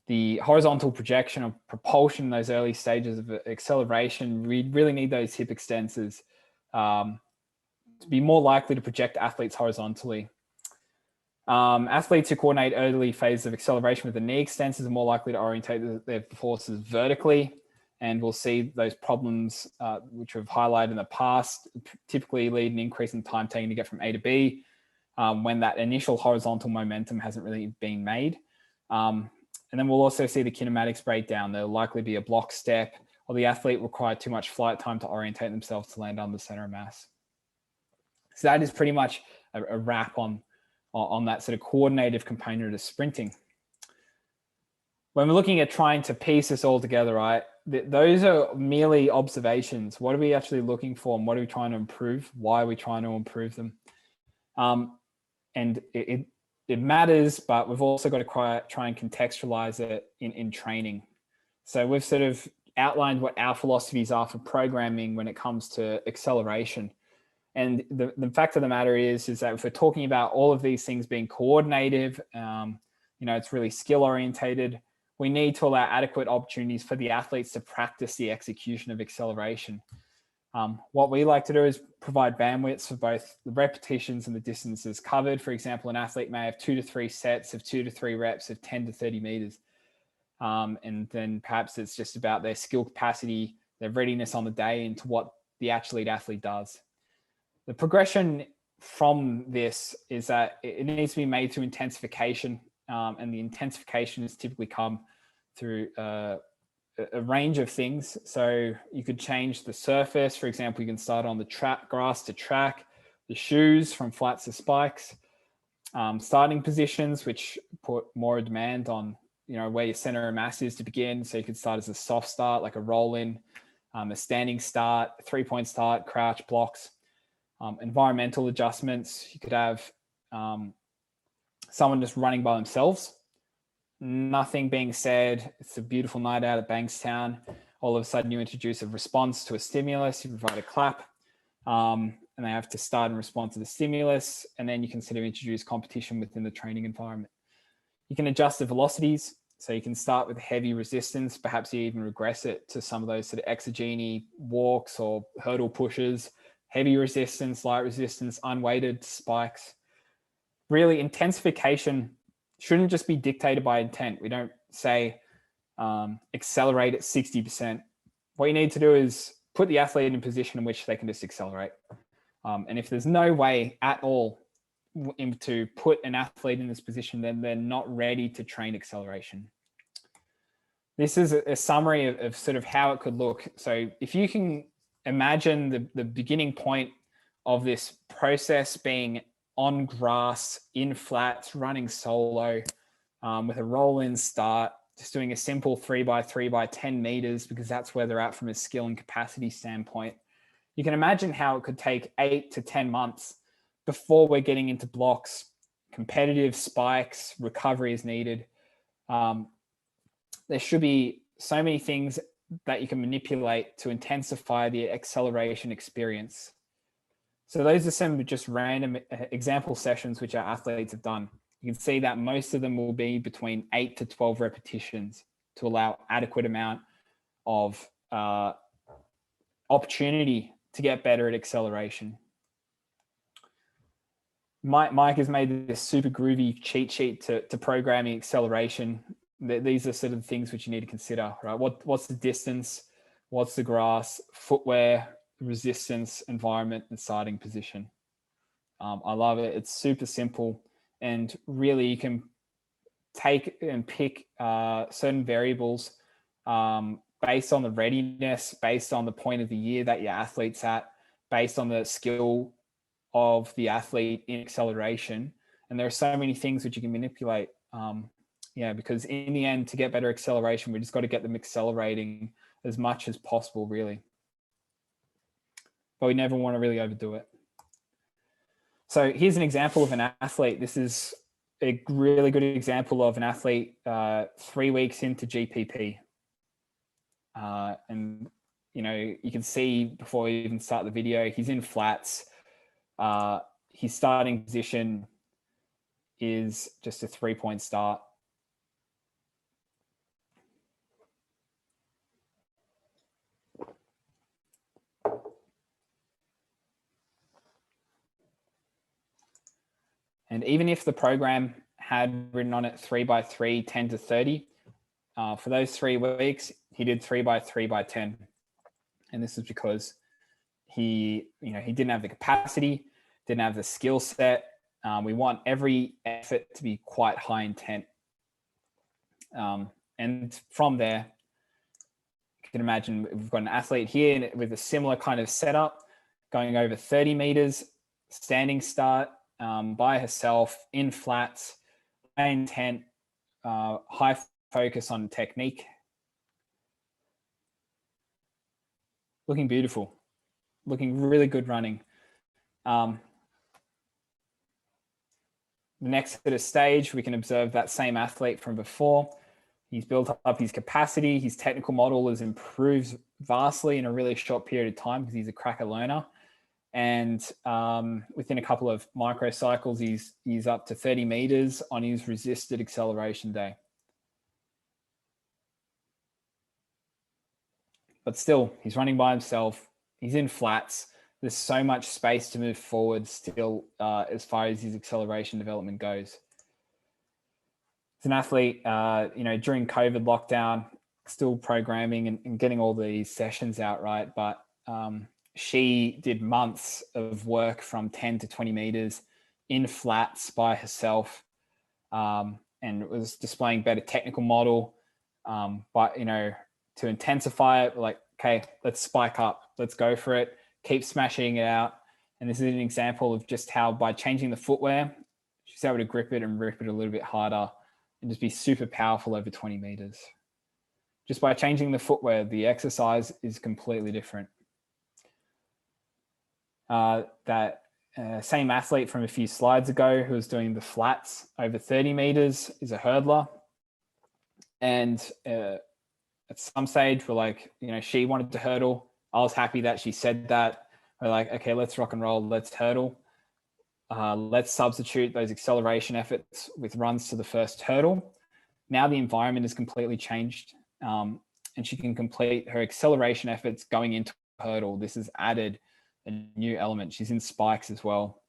The horizontal projection of propulsion in those early stages of acceleration, we really need those hip extensors to be more likely to project athletes horizontally. Athletes who coordinate early phases of acceleration with the knee extensors are more likely to orientate their forces vertically, and we'll see those problems which we've highlighted in the past typically lead an increase in time taken to get from A to B when that initial horizontal momentum hasn't really been made. And then we'll also see the kinematics breakdown. There'll likely be a block step, or the athlete require too much flight time to orientate themselves to land on the center of mass. So that is pretty much a wrap on that sort of coordinative component of sprinting. When we're looking at trying to piece this all together, right, those are merely observations. What are we actually looking for, and what are we trying to improve? Why are we trying to improve them? And it matters, but we've also got to try and contextualize it in training. So we've sort of outlined what our philosophies are for programming when it comes to acceleration. And the fact of the matter is that if we're talking about all of these things being coordinative, it's really skill orientated, we need to allow adequate opportunities for the athletes to practice the execution of acceleration. What we like to do is provide bandwidths for both the repetitions and the distances covered. For example, an athlete may have 2 to 3 sets of 2 to 3 reps of 10 to 30 meters. And then perhaps it's just about their skill capacity, their readiness on the day, into what the athlete does. The progression from this is that it needs to be made to intensification, and the intensification is typically come through a range of things. So you could change the surface. For example, you can start on the grass to track, the shoes from flats to spikes, starting positions, which put more demand on where your center of mass is to begin. So you could start as a soft start, like a roll in, a standing start, a 3-point start, crouch, blocks. Environmental adjustments. You could have someone just running by themselves, nothing being said. It's a beautiful night out at Bankstown. All of a sudden you introduce a response to a stimulus, you provide a clap, and they have to start and respond to the stimulus. And then you can sort of introduce competition within the training environment. You can adjust the velocities. So you can start with heavy resistance. Perhaps you even regress it to some of those sort of exogeny walks or hurdle pushes, heavy resistance, light resistance, unweighted spikes. Really, intensification shouldn't just be dictated by intent. We don't say accelerate at 60%. What you need to do is put the athlete in a position in which they can just accelerate. And if there's no way at all to put an athlete in this position, then they're not ready to train acceleration. This is a summary of sort of how it could look. So if you can imagine the beginning point of this process being on grass, in flats, running solo, with a roll-in start, just doing a simple 3x3 by 10 meters, because that's where they're at from a skill and capacity standpoint. You can imagine how it could take 8 to 10 months before we're getting into blocks, competitive spikes, recovery is needed. There should be so many things that you can manipulate to intensify the acceleration experience. So those are some just random example sessions which our athletes have done. You can see that most of them will be between 8 to 12 repetitions to allow adequate amount of opportunity to get better at acceleration. Mike has made this super groovy cheat sheet to programming acceleration. These are sort of the things which you need to consider, right? What's the distance? What's the grass? Footwear, resistance, environment, and starting position. I love it. It's super simple, and really you can take and pick certain variables based on the readiness, based on the point of the year that your athlete's at, based on the skill of the athlete in acceleration. And there are so many things which you can manipulate. Because in the end, to get better acceleration, we just got to get them accelerating as much as possible, really. But we never want to really overdo it. So here's an example of an athlete. This is a really good example of an athlete 3 weeks into GPP. And, you can see before we even start the video, he's in flats. His starting position is just a 3-point start. And even if the program had written on it 3x3, 10 to 30, for those 3 weeks, he did 3x3 by 10. And this is because he didn't have the capacity, didn't have the skill set. We want every effort to be quite high intent. And from there, you can imagine we've got an athlete here with a similar kind of setup, going over 30 meters, standing start, by herself in flats, high intent, high focus on technique. Looking beautiful, looking really good running. The next sort of stage, we can observe that same athlete from before. He's built up his capacity. His technical model has improved vastly in a really short period of time because he's a cracker learner. And within a couple of microcycles, he's up to 30 meters on his resisted acceleration day. but still he's running by himself. He's in flats. There's so much space to move forward still as far as his acceleration development goes. As an athlete, during COVID lockdown, still programming and getting all these sessions out, right? But she did months of work from 10 to 20 meters in flats by herself, and was displaying better technical model. But, to intensify it, like, okay, let's spike up, let's go for it, keep smashing it out. And this is an example of just how by changing the footwear, she's able to grip it and rip it a little bit harder and just be super powerful over 20 meters. Just by changing the footwear, the exercise is completely different. Same athlete from a few slides ago who was doing the flats over 30 meters is a hurdler. And at some stage, we're like, she wanted to hurdle. I was happy that she said that. We're like, okay, let's rock and roll. Let's hurdle. Let's substitute those acceleration efforts with runs to the first hurdle. Now the environment has completely changed, and she can complete her acceleration efforts going into hurdle. This has added a new element. She's in spikes as well.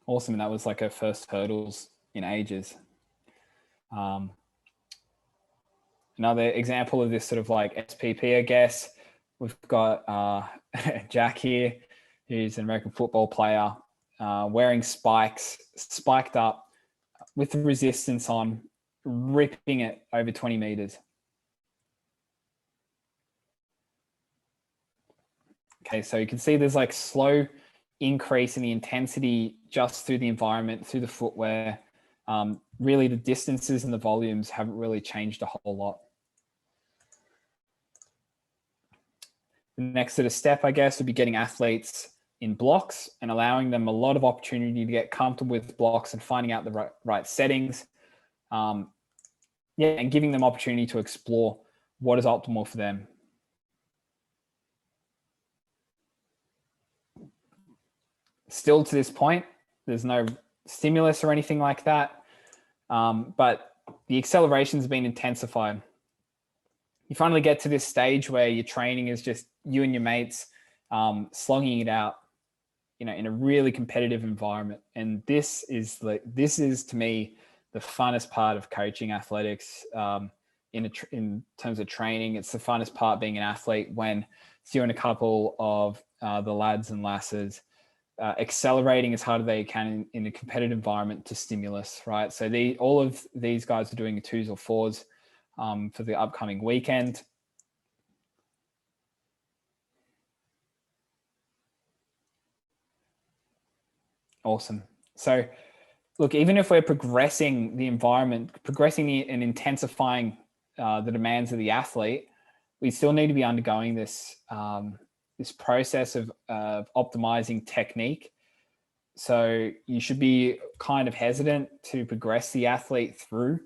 Awesome. And that was like her first hurdles in ages. Another example of this sort of like SPP, I guess, we've got Jack here, who's an American football player, wearing spikes, spiked up with the resistance on, ripping it over 20 meters. Okay, so you can see there's like slow increase in the intensity just through the environment, through the footwear. Really the distances and the volumes haven't really changed a whole lot. The next sort of step, I guess, would be getting athletes in blocks and allowing them a lot of opportunity to get comfortable with blocks and finding out the right settings. And giving them opportunity to explore what is optimal for them. Still to this point, there's no stimulus or anything like that, but the acceleration's been intensified. You finally get to this stage where your training is just you and your mates slogging it out, in a really competitive environment. And this is to me the funnest part of coaching athletics. In terms of training, it's the funnest part being an athlete when it's you and a couple of the lads and lasses accelerating as hard as they can in a competitive environment to stimulus, right? So all of these guys are doing 2s or 4s for the upcoming weekend. Awesome. So look, even if we're progressing the environment, and intensifying the demands of the athlete, we still need to be undergoing this process of optimizing technique. So you should be kind of hesitant to progress the athlete through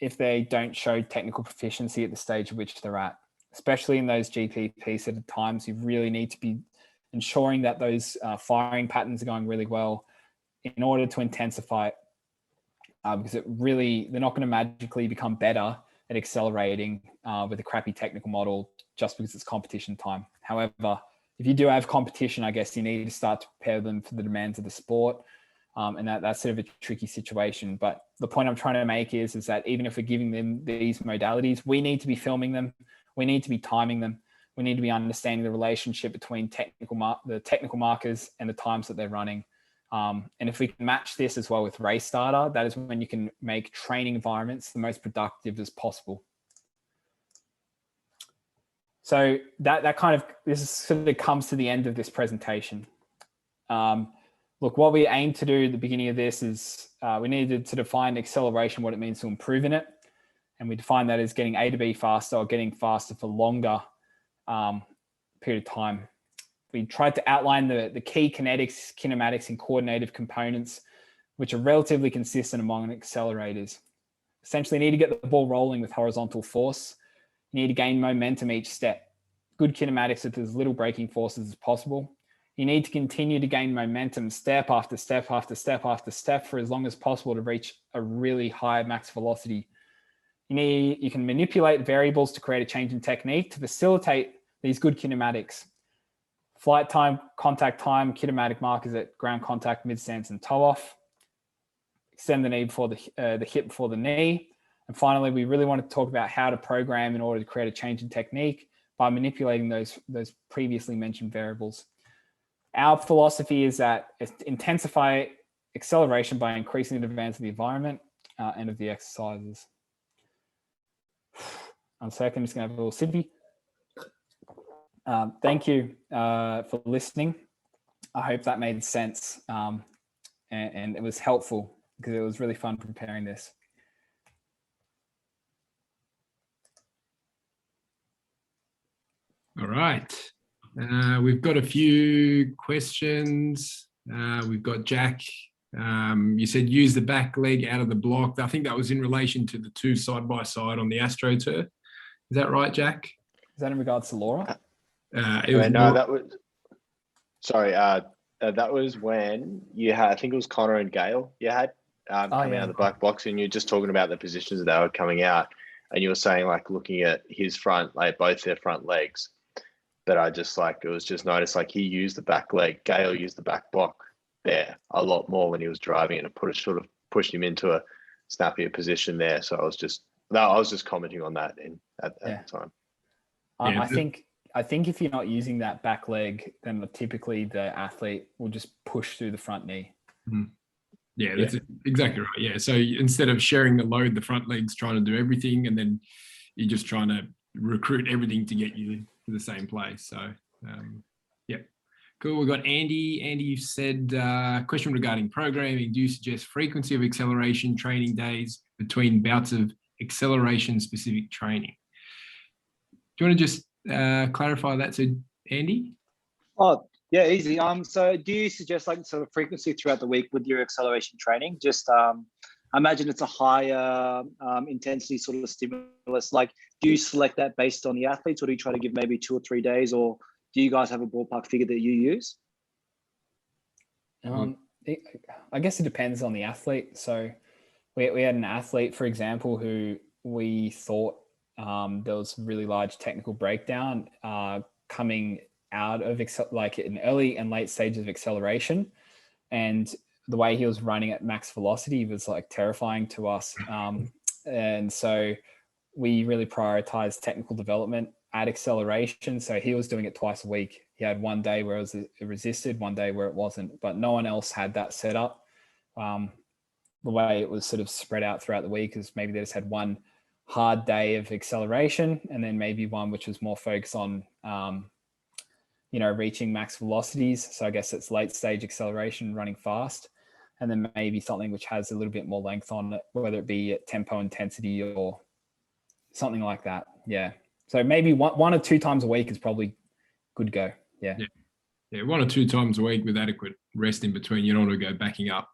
if they don't show technical proficiency at the stage at which they're at, especially in those GPP at times. You really need to be ensuring that those firing patterns are going really well in order to intensify it, because they're not going to magically become better at accelerating with a crappy technical model just because it's competition time. However, if you do have competition, I guess you need to start to prepare them for the demands of the sport. And that's sort of a tricky situation. But the point I'm trying to make is that even if we're giving them these modalities, we need to be filming them. We need to be timing them. We need to be understanding the relationship between the technical markers and the times that they're running. And if we can match this as well with Race Data, that is when you can make training environments the most productive as possible. So this sort of comes to the end of this presentation. Look, what we aim to do at the beginning of this is we needed to define acceleration, what it means to improve in it. And we define that as getting A to B faster or getting faster for longer period of time. We tried to outline the key kinetics, kinematics, and coordinative components, which are relatively consistent among accelerators. Essentially, you need to get the ball rolling with horizontal force. You need to gain momentum each step. good kinematics with as little braking forces as possible. You need to continue to gain momentum step after step after step after step for as long as possible to reach a really high max velocity. You can manipulate variables to create a change in technique to facilitate these good kinematics. Flight time, contact time, kinematic markers at ground contact, mid-stance, and toe-off. Extend the knee before the hip before the knee. And finally, we really want to talk about how to program in order to create a change in technique by manipulating those previously mentioned variables. Our philosophy is that intensify acceleration by increasing the advance of the environment and of the exercises. 1 second, I'm just going to have a little sippy. Thank you for listening. I hope that made sense and it was helpful because it was really fun preparing this. All right. We've got a few questions. We've got Jack. You said use the back leg out of the block. I think that was in relation to the 2 side-by-side on the AstroTurf. Is that right, Jack? Is that in regards to Laura? That was sorry. That was when you had, I think it was Connor and Gail you had coming out of the black box, and you're just talking about the positions that they were coming out, and you were saying like looking at his front, like both their front legs. But I just it was just noticed like he used the back leg. Gail used the back block there a lot more when he was driving, and it sort of pushed him into a snappier position there. So I was just commenting on that at the time. I think if you're not using that back leg, then typically the athlete will just push through the front knee. Yeah, that's exactly right. Yeah, so instead of sharing the load, the front leg's trying to do everything, and then you're just trying to recruit everything to get you to the same place. So, cool. We've got Andy. Andy, you said, question regarding programming. Do you suggest frequency of acceleration training days between bouts of acceleration-specific training? Do you want to just clarify that, so Andy? Oh, yeah, easy. So do you suggest like sort of frequency throughout the week with your acceleration training? Just I imagine it's a higher intensity sort of stimulus. Like, do you select that based on the athletes, or do you try to give maybe 2 or 3 days, or do you guys have a ballpark figure that you use? I guess it depends on the athlete. So we had an athlete, for example, who we thought there was really large technical breakdown coming out of like in early and late stages of acceleration, and the way he was running at max velocity was like terrifying to us, and so we really prioritized technical development at acceleration. So he was doing it twice a week. He had one day where it resisted, one day where it wasn't, but no one else had that set up. The way it was sort of spread out throughout the week is maybe they just had one hard day of acceleration, and then maybe one which was more focused on reaching max velocities. So I guess it's late stage acceleration, running fast, and then maybe something which has a little bit more length on it, whether it be at tempo intensity or something like that. Yeah. So maybe one or 2 times a week is probably good go. Yeah. 1 or 2 times a week with adequate rest in between. You don't want to go backing up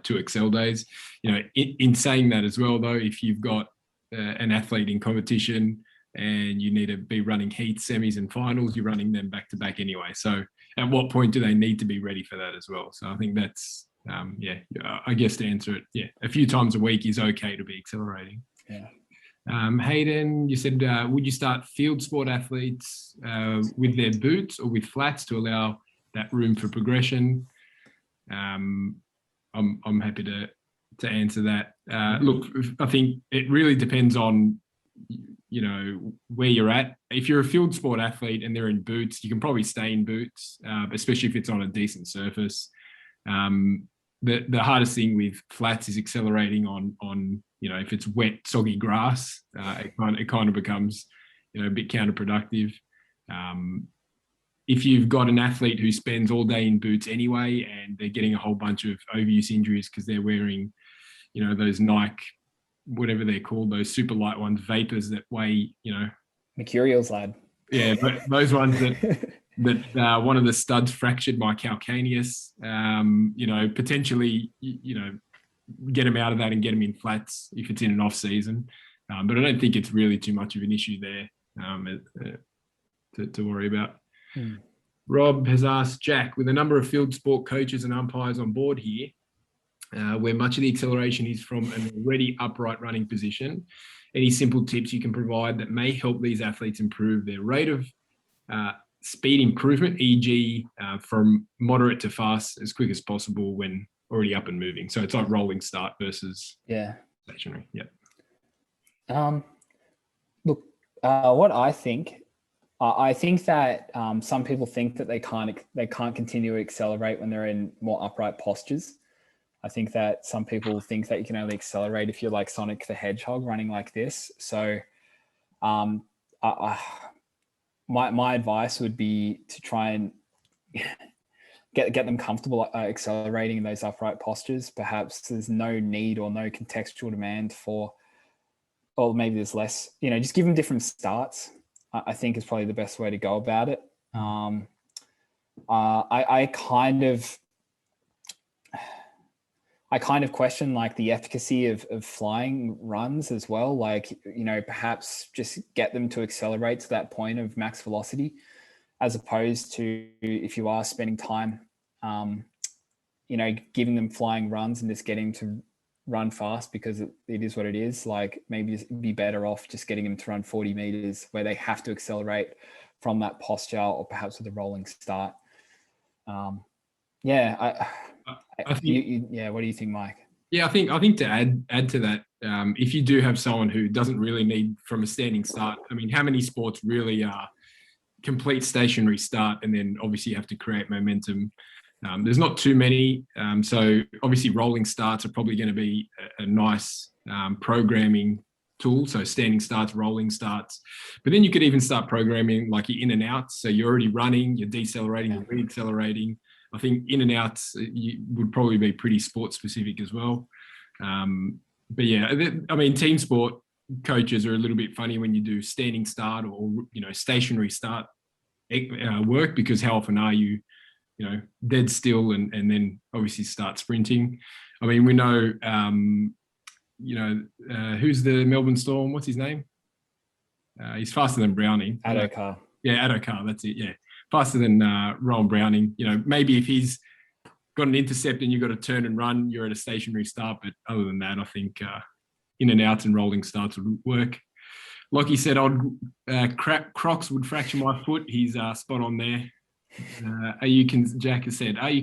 2 Excel days. In saying that as well, though, if you've got an athlete in competition and you need to be running heats, semis and finals, you're running them back to back anyway. So at what point do they need to be ready for that as well? So I think that's, I guess to answer it, a few times a week is okay to be accelerating. Yeah. Hayden, you said, would you start field sport athletes with their boots or with flats to allow that room for progression? I'm happy to answer that. Look, I think it really depends on, where you're at. If you're a field sport athlete and they're in boots, you can probably stay in boots, especially if it's on a decent surface. The hardest thing with flats is accelerating on if it's wet, soggy grass, it kind of becomes, a bit counterproductive. If you've got an athlete who spends all day in boots anyway, and they're getting a whole bunch of overuse injuries because they're wearing, those Nike, whatever they're called, those super light ones, vapors that weigh, Mercurials, lad. Yeah, but those ones that one of the studs fractured my calcaneus, potentially, get them out of that and get them in flats if it's in an off season. But I don't think it's really too much of an issue there. to worry about. Hmm. Rob has asked, Jack, with a number of field sport coaches and umpires on board here, where much of the acceleration is from an already upright running position, any simple tips you can provide that may help these athletes improve their rate of speed improvement, e.g. From moderate to fast as quick as possible when already up and moving? So it's like rolling start versus stationary. Yeah. Look, what I think that some people think that they can't continue to accelerate when they're in more upright postures. I think that some people think that you can only accelerate if you're like Sonic the Hedgehog running like this. So my advice would be to try and get them comfortable accelerating in those upright postures. Perhaps there's no need or no contextual demand for, or maybe there's less, just give them different starts. I think is probably the best way to go about it. I kind of question like the efficacy of flying runs as well. Like, perhaps just get them to accelerate to that point of max velocity, as opposed to if you are spending time, giving them flying runs and just getting to run fast because it is what it is. Like maybe it'd be better off just getting them to run 40 meters where they have to accelerate from that posture, or perhaps with a rolling start. I think, what do you think, Mike? Yeah, I think to add to that, if you do have someone who doesn't really need from a standing start, I mean, how many sports really are complete stationary start and then obviously you have to create momentum? There's not too many. So obviously rolling starts are probably going to be a nice programming tool. So standing starts, rolling starts. But then you could even start programming like your in and outs. So you're already running, you're decelerating, you're re-accelerating. I think in and outs would probably be pretty sport specific as well. But yeah, I mean, team sport coaches are a little bit funny when you do standing start or, stationary start work, because how often are you, dead still and then obviously start sprinting? I mean, we know, who's the Melbourne Storm? What's his name? He's faster than Browning. Addo-Carr. Yeah, Addo-Carr, that's it, yeah. Faster than Rowan Browning. Maybe if he's got an intercept and you've got to turn and run, you're at a stationary start. But other than that, I think in and outs and rolling starts would work. Like he said, Crocs would fracture my foot. He's spot on there. Jack has said, are you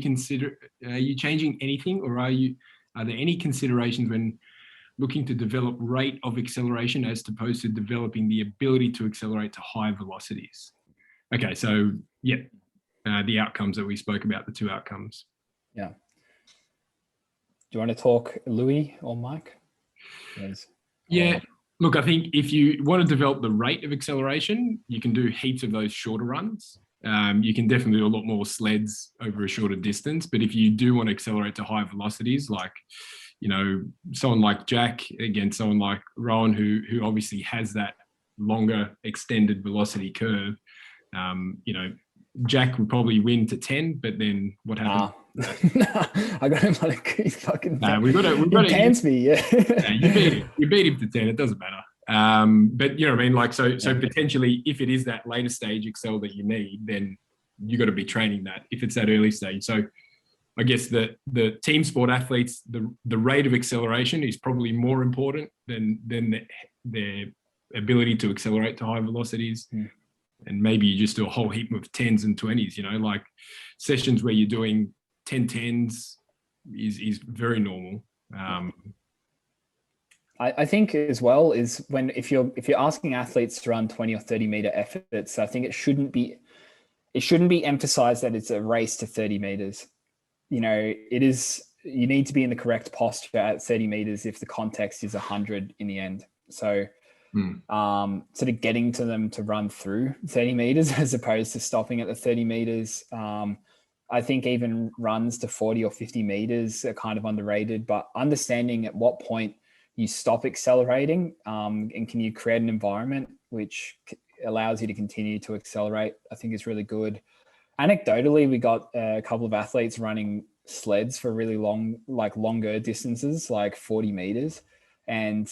changing anything, or are there any considerations when looking to develop rate of acceleration as opposed to developing the ability to accelerate to high velocities? Okay, so yeah, the outcomes that we spoke about, the two outcomes. Yeah. Do you want to talk, Louis or Mike? Yes. Yeah, look, I think if you want to develop the rate of acceleration, you can do heaps of those shorter runs. You can definitely do a lot more sleds over a shorter distance. But if you do want to accelerate to high velocities, like, someone like Jack, again, someone like Rowan, who obviously has that longer extended velocity curve, Jack would probably win to 10, but then what happens? I got him on a fucking. We've got to pants me, yeah. You beat him to 10. It doesn't matter. But you know what I mean? Like, so potentially, if it is that later stage excel that you need, then you got to be training that if it's that early stage. So I guess the team sport athletes, the rate of acceleration is probably more important than their ability to accelerate to high velocities. And maybe you just do a whole heap of 10s and 20s, like sessions where you're doing 10 10s is very normal. I think as well is if you're asking athletes to run 20 or 30 meter efforts, I think it shouldn't be emphasized that it's a race to 30 meters. It is, you need to be in the correct posture at 30 meters if the context is 100 in the end. So sort of getting to them to run through 30 meters as opposed to stopping at the 30 meters. I think even runs to 40 or 50 meters are kind of underrated, but understanding at what point you stop accelerating and can you create an environment which allows you to continue to accelerate, I think is really good. Anecdotally, we got a couple of athletes running sleds for really long, like longer distances, like 40 meters. And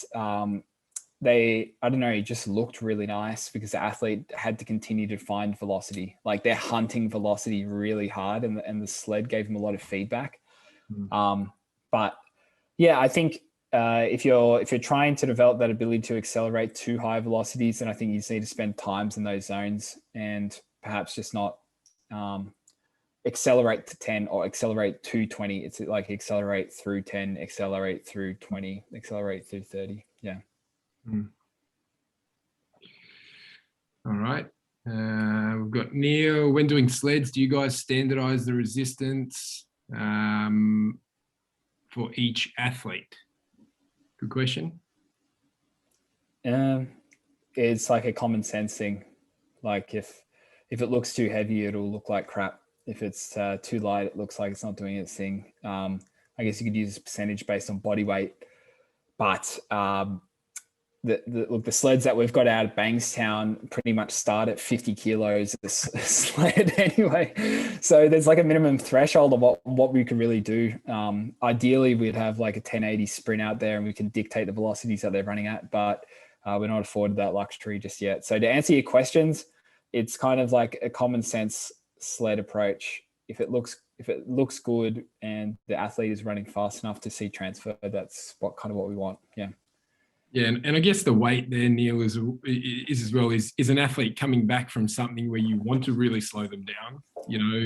I don't know, it just looked really nice because the athlete had to continue to find velocity. Like they're hunting velocity really hard, and the sled gave them a lot of feedback. But yeah, I think if you're trying to develop that ability to accelerate to high velocities, then I think you just need to spend times in those zones and perhaps just not accelerate to 10 or accelerate to 20. It's like accelerate through 10, accelerate through 20, accelerate through 30. Yeah. All right. We've got Neil. When doing sleds, do you guys standardize the resistance for each athlete? Good question. It's like a common sense thing. Like if it looks too heavy, it'll look like crap. If it's too light, it looks like it's not doing its thing. I guess you could use a percentage based on body weight, but the sleds that we've got out of Bankstown pretty much start at 50 kilos a sled anyway. So there's like a minimum threshold of what we can really do. Ideally, we'd have like a 1080 sprint out there and we can dictate the velocities that they're running at, but we're not afforded that luxury just yet. So to answer your questions, it's kind of like a common sense sled approach. If it looks good and the athlete is running fast enough to see transfer, that's what we want. Yeah. Yeah, and I guess the weight there, Neil, is as well is an athlete coming back from something where you want to really slow them down. You know,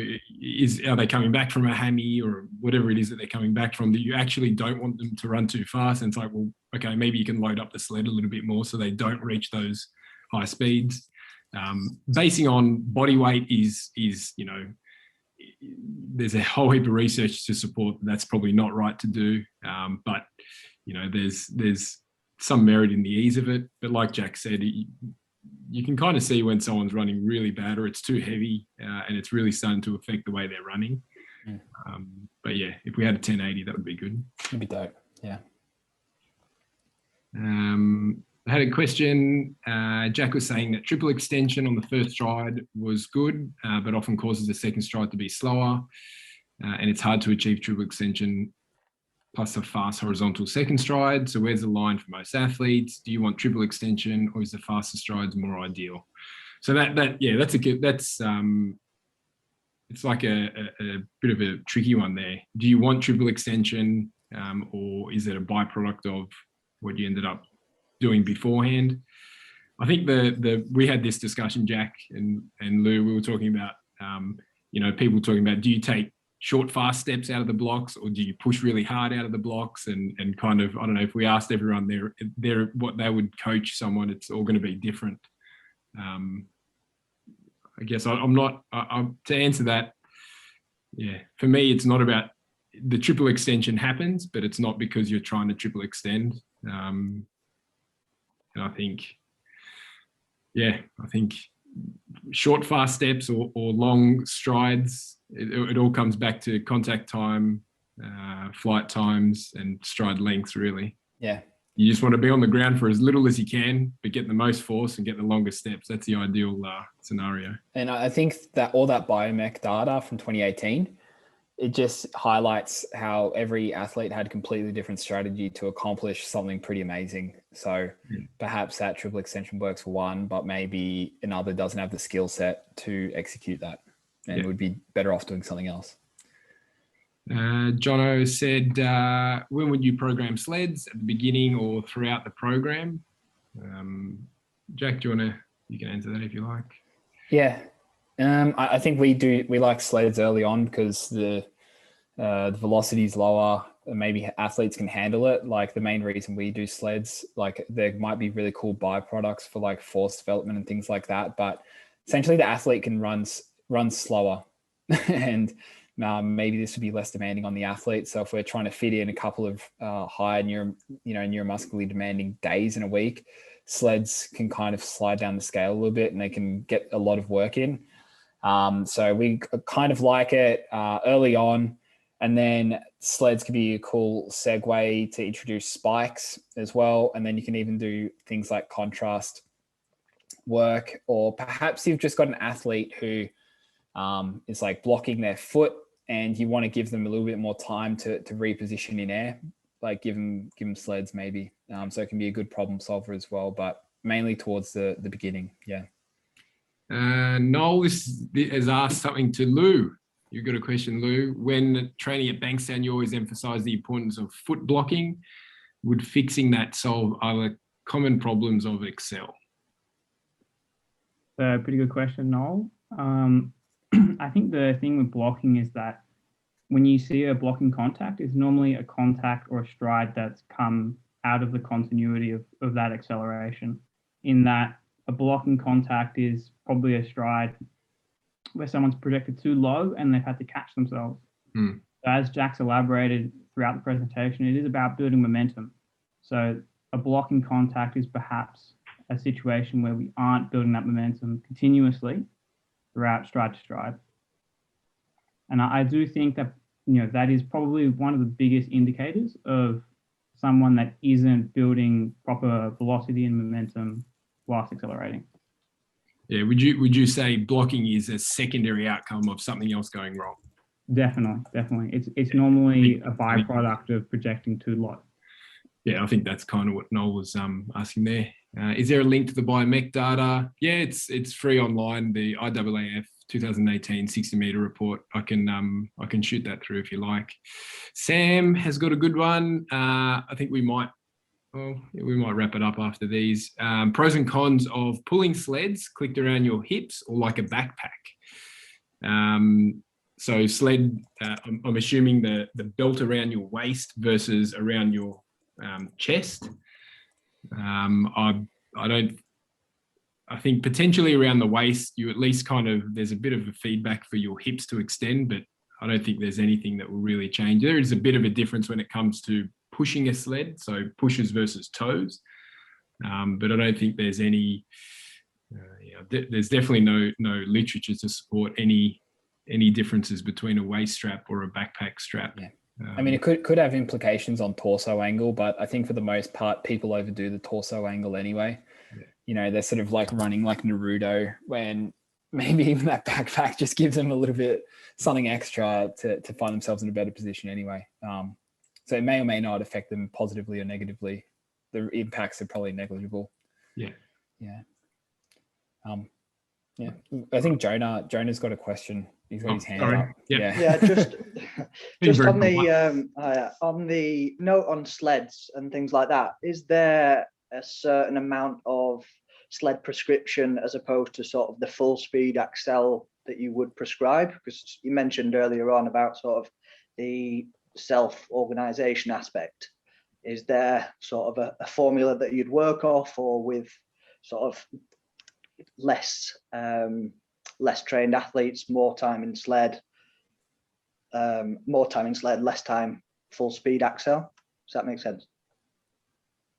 are they coming back from a hammy or whatever it is that they're coming back from that you actually don't want them to run too fast? And it's like, well, okay, maybe you can load up the sled a little bit more so they don't reach those high speeds. Basing on body weight is you know, there's a whole heap of research to support that's probably not right to do. But you know, there's some merit in the ease of it, but like Jack said, you can kind of see when someone's running really bad or it's too heavy and it's really starting to affect the way they're running. But yeah, if we had a 1080, that would be good. It'd be dope. Yeah. I had a question. Jack was saying that triple extension on the first stride was good, but often causes the second stride to be slower, and it's hard to achieve triple extension plus a fast horizontal second stride. So where's the line for most athletes? Do you want triple extension or is the faster strides more ideal? So it's like a bit of a tricky one there. Do you want triple extension or is it a byproduct of what you ended up doing beforehand? I think we had this discussion, Jack and Lou, we were talking about, you know, people talking about, do you take short, fast steps out of the blocks, or do you push really hard out of the blocks? And kind of, I don't know, if we asked everyone there what they would coach someone, it's all going to be different. I guess I'm not, to answer that, yeah, for me, it's not about the triple extension happens, but it's not because you're trying to triple extend. And I think short, fast steps or long strides, it all comes back to contact time, flight times, and stride lengths, really. Yeah. You just want to be on the ground for as little as you can, but get the most force and get the longest steps. That's the ideal scenario. And I think that all that biomech data from 2018, it just highlights how every athlete had a completely different strategy to accomplish something pretty amazing. So perhaps that triple extension works for one, but maybe another doesn't have the skill set to execute that and would be better off doing something else. Jono said, when would you program sleds, at the beginning or throughout the program? Jack, you can answer that if you like. Yeah. I think we like sleds early on because the velocity is lower. Maybe athletes can handle it. Like the main reason we do sleds, like there might be really cool byproducts for like force development and things like that. But essentially the athlete can run slower and maybe this would be less demanding on the athlete. So if we're trying to fit in a couple of high neuromuscularly demanding days in a week, sleds can kind of slide down the scale a little bit and they can get a lot of work in. So we kind of like it early on, and then sleds can be a cool segue to introduce spikes as well. And then you can even do things like contrast work, or perhaps you've just got an athlete who is like blocking their foot and you want to give them a little bit more time to reposition in air. like give them sleds maybe. So it can be a good problem solver as well, but mainly towards the beginning. Yeah. Noel has asked something to Lou. You've got a question, Lou. When training at Bankstown, you always emphasise the importance of foot blocking. Would fixing that solve other common problems of Excel? Pretty good question, Noel. I think the thing with blocking is that when you see a blocking contact, it's normally a contact or a stride that's come out of the continuity of that acceleration, in that a blocking contact is probably a stride where someone's projected too low and they've had to catch themselves. So as Jack's elaborated throughout the presentation, it is about building momentum. So a blocking contact is perhaps a situation where we aren't building that momentum continuously throughout stride to stride. And I do think that, that is probably one of the biggest indicators of someone that isn't building proper velocity and momentum whilst accelerating. Yeah, would you say blocking is a secondary outcome of something else going wrong? Definitely. It's normally a byproduct of projecting too low. Yeah, I think that's kind of what Noel was asking there. Is there a link to the biomech data? Yeah, it's free online. The IAAF 2018 60-meter report. I can shoot that through if you like. Sam has got a good one. I think we might wrap it up after these. Pros and cons of pulling sleds clicked around your hips or like a backpack. So sled, I'm assuming the belt around your waist versus around your chest. I think potentially around the waist, you at least there's a bit of a feedback for your hips to extend, but I don't think there's anything that will really change. There is a bit of a difference when it comes to pushing a sled, so pushes versus toes. But I don't think there's any, there's definitely no literature to support any differences between a waist strap or a backpack strap. Yeah. I mean, it could have implications on torso angle, but I think for the most part, people overdo the torso angle anyway. Yeah. They're sort of like running like Naruto, when maybe even that backpack just gives them a little bit something extra to find themselves in a better position anyway. So it may or may not affect them positively or negatively. The impacts are probably negligible. Yeah. Yeah. Yeah. I think Jonah's got a question. He's got his hand up. Yeah, just on the note on sleds and things like that, is there a certain amount of sled prescription as opposed to sort of the full speed Accel that you would prescribe? Because you mentioned earlier on about sort of the self-organization aspect. Is there sort of a formula that you'd work off, or with sort of less trained athletes, more time in sled, less time full speed Accel? Does that make sense?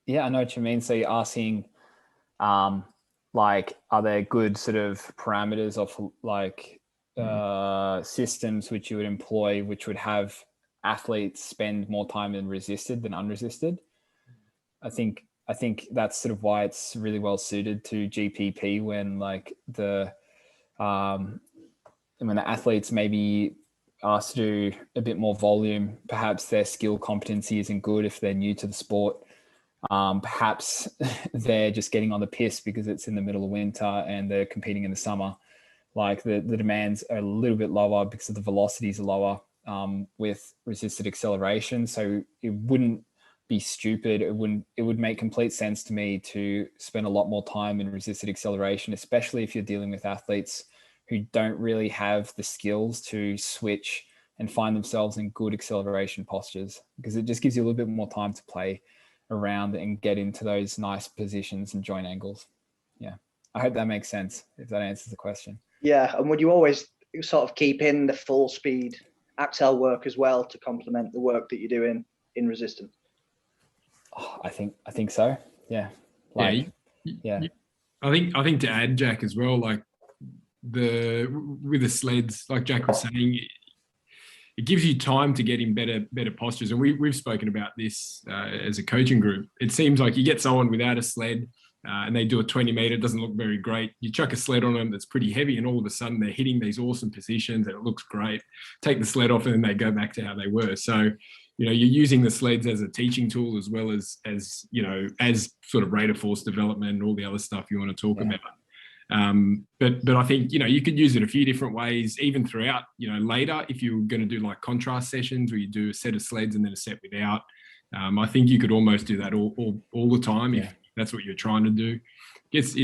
Yeah, I know what you mean. So you're asking, like, are there good sort of parameters of like systems which you would employ, which would have athletes spend more time in resisted than unresisted? I think that's sort of why it's really well suited to GPP, when like when the athletes maybe asked to do a bit more volume, perhaps their skill competency isn't good if they're new to the sport. Perhaps they're just getting on the piss because it's in the middle of winter and they're competing in the summer. Like the demands are a little bit lower because the velocities are lower with resisted acceleration. So it wouldn't be stupid. It would make complete sense to me to spend a lot more time in resisted acceleration, especially if you're dealing with athletes who don't really have the skills to switch and find themselves in good acceleration postures, because it just gives you a little bit more time to play around and get into those nice positions and joint angles. Yeah. I hope that makes sense, if that answers the question. Yeah. And would you always sort of keep in the full speed Accel work as well to complement the work that you're doing in resistance? Oh, I think so. Yeah. Like, yeah. I think to add, Jack, as well, like with the sleds, like Jack was saying, it gives you time to get in better postures. And we've spoken about this as a coaching group. It seems like you get someone without a sled and they do a 20 meter, it doesn't look very great. You chuck a sled on them that's pretty heavy, and all of a sudden they're hitting these awesome positions and it looks great. Take the sled off and then they go back to how they were. So you know, you're using the sleds as a teaching tool as well as as sort of rate of force development and all the other stuff you want to talk about. But I think, you know, you could use it a few different ways, even throughout, you know, later, if you're going to do like contrast sessions where you do a set of sleds and then a set without. I think you could almost do that all the time if that's what you're trying to do. It's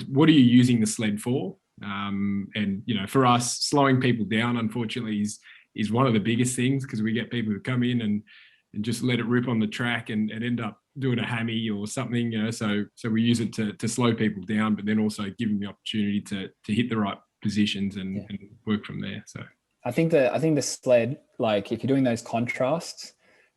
what are you using the sled for? And, you know, for us, slowing people down, unfortunately, is one of the biggest things, because we get people who come in and just let it rip on the track and end up doing a hammy or something, you know, so we use it to slow people down, but then also give them the opportunity to hit the right positions and work from there. So I think the sled, like if you're doing those contrasts,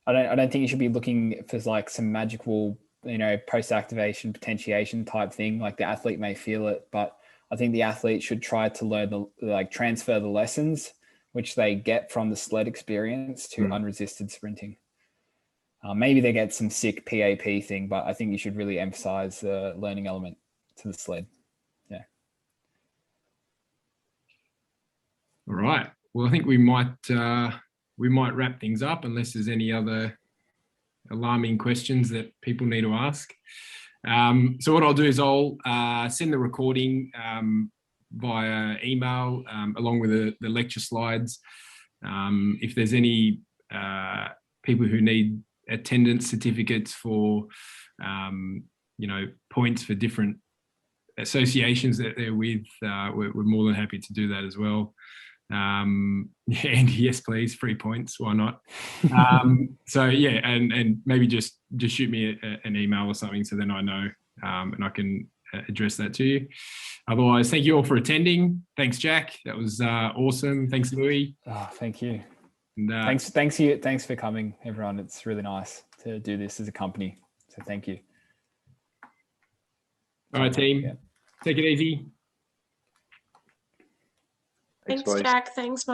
I don't think you should be looking for like some magical, you know, post-activation potentiation type thing. Like the athlete may feel it, but I think the athlete should try to learn transfer the lessons which they get from the sled experience to unresisted sprinting. Maybe they get some sick PAP thing, but I think you should really emphasize the learning element to the sled. Yeah. All right. Well, I think we might wrap things up unless there's any other alarming questions that people need to ask. So what I'll do is I'll send the recording via email along with the lecture slides. If there's any people who need attendance certificates for you know, points for different associations that they're with, we're more than happy to do that as well. And yes, please, free points, why not? So yeah, and maybe just shoot me an email or something, so then I know and I can address that to you. Otherwise, thank you all for attending. Thanks, Jack. That was awesome. Thanks, Louis. Oh, thank you. And, thanks for coming, everyone. It's really nice to do this as a company. So thank you. All right, team. Yeah. Take it easy. Thanks, Thanks, boys. Jack. Thanks, Mike.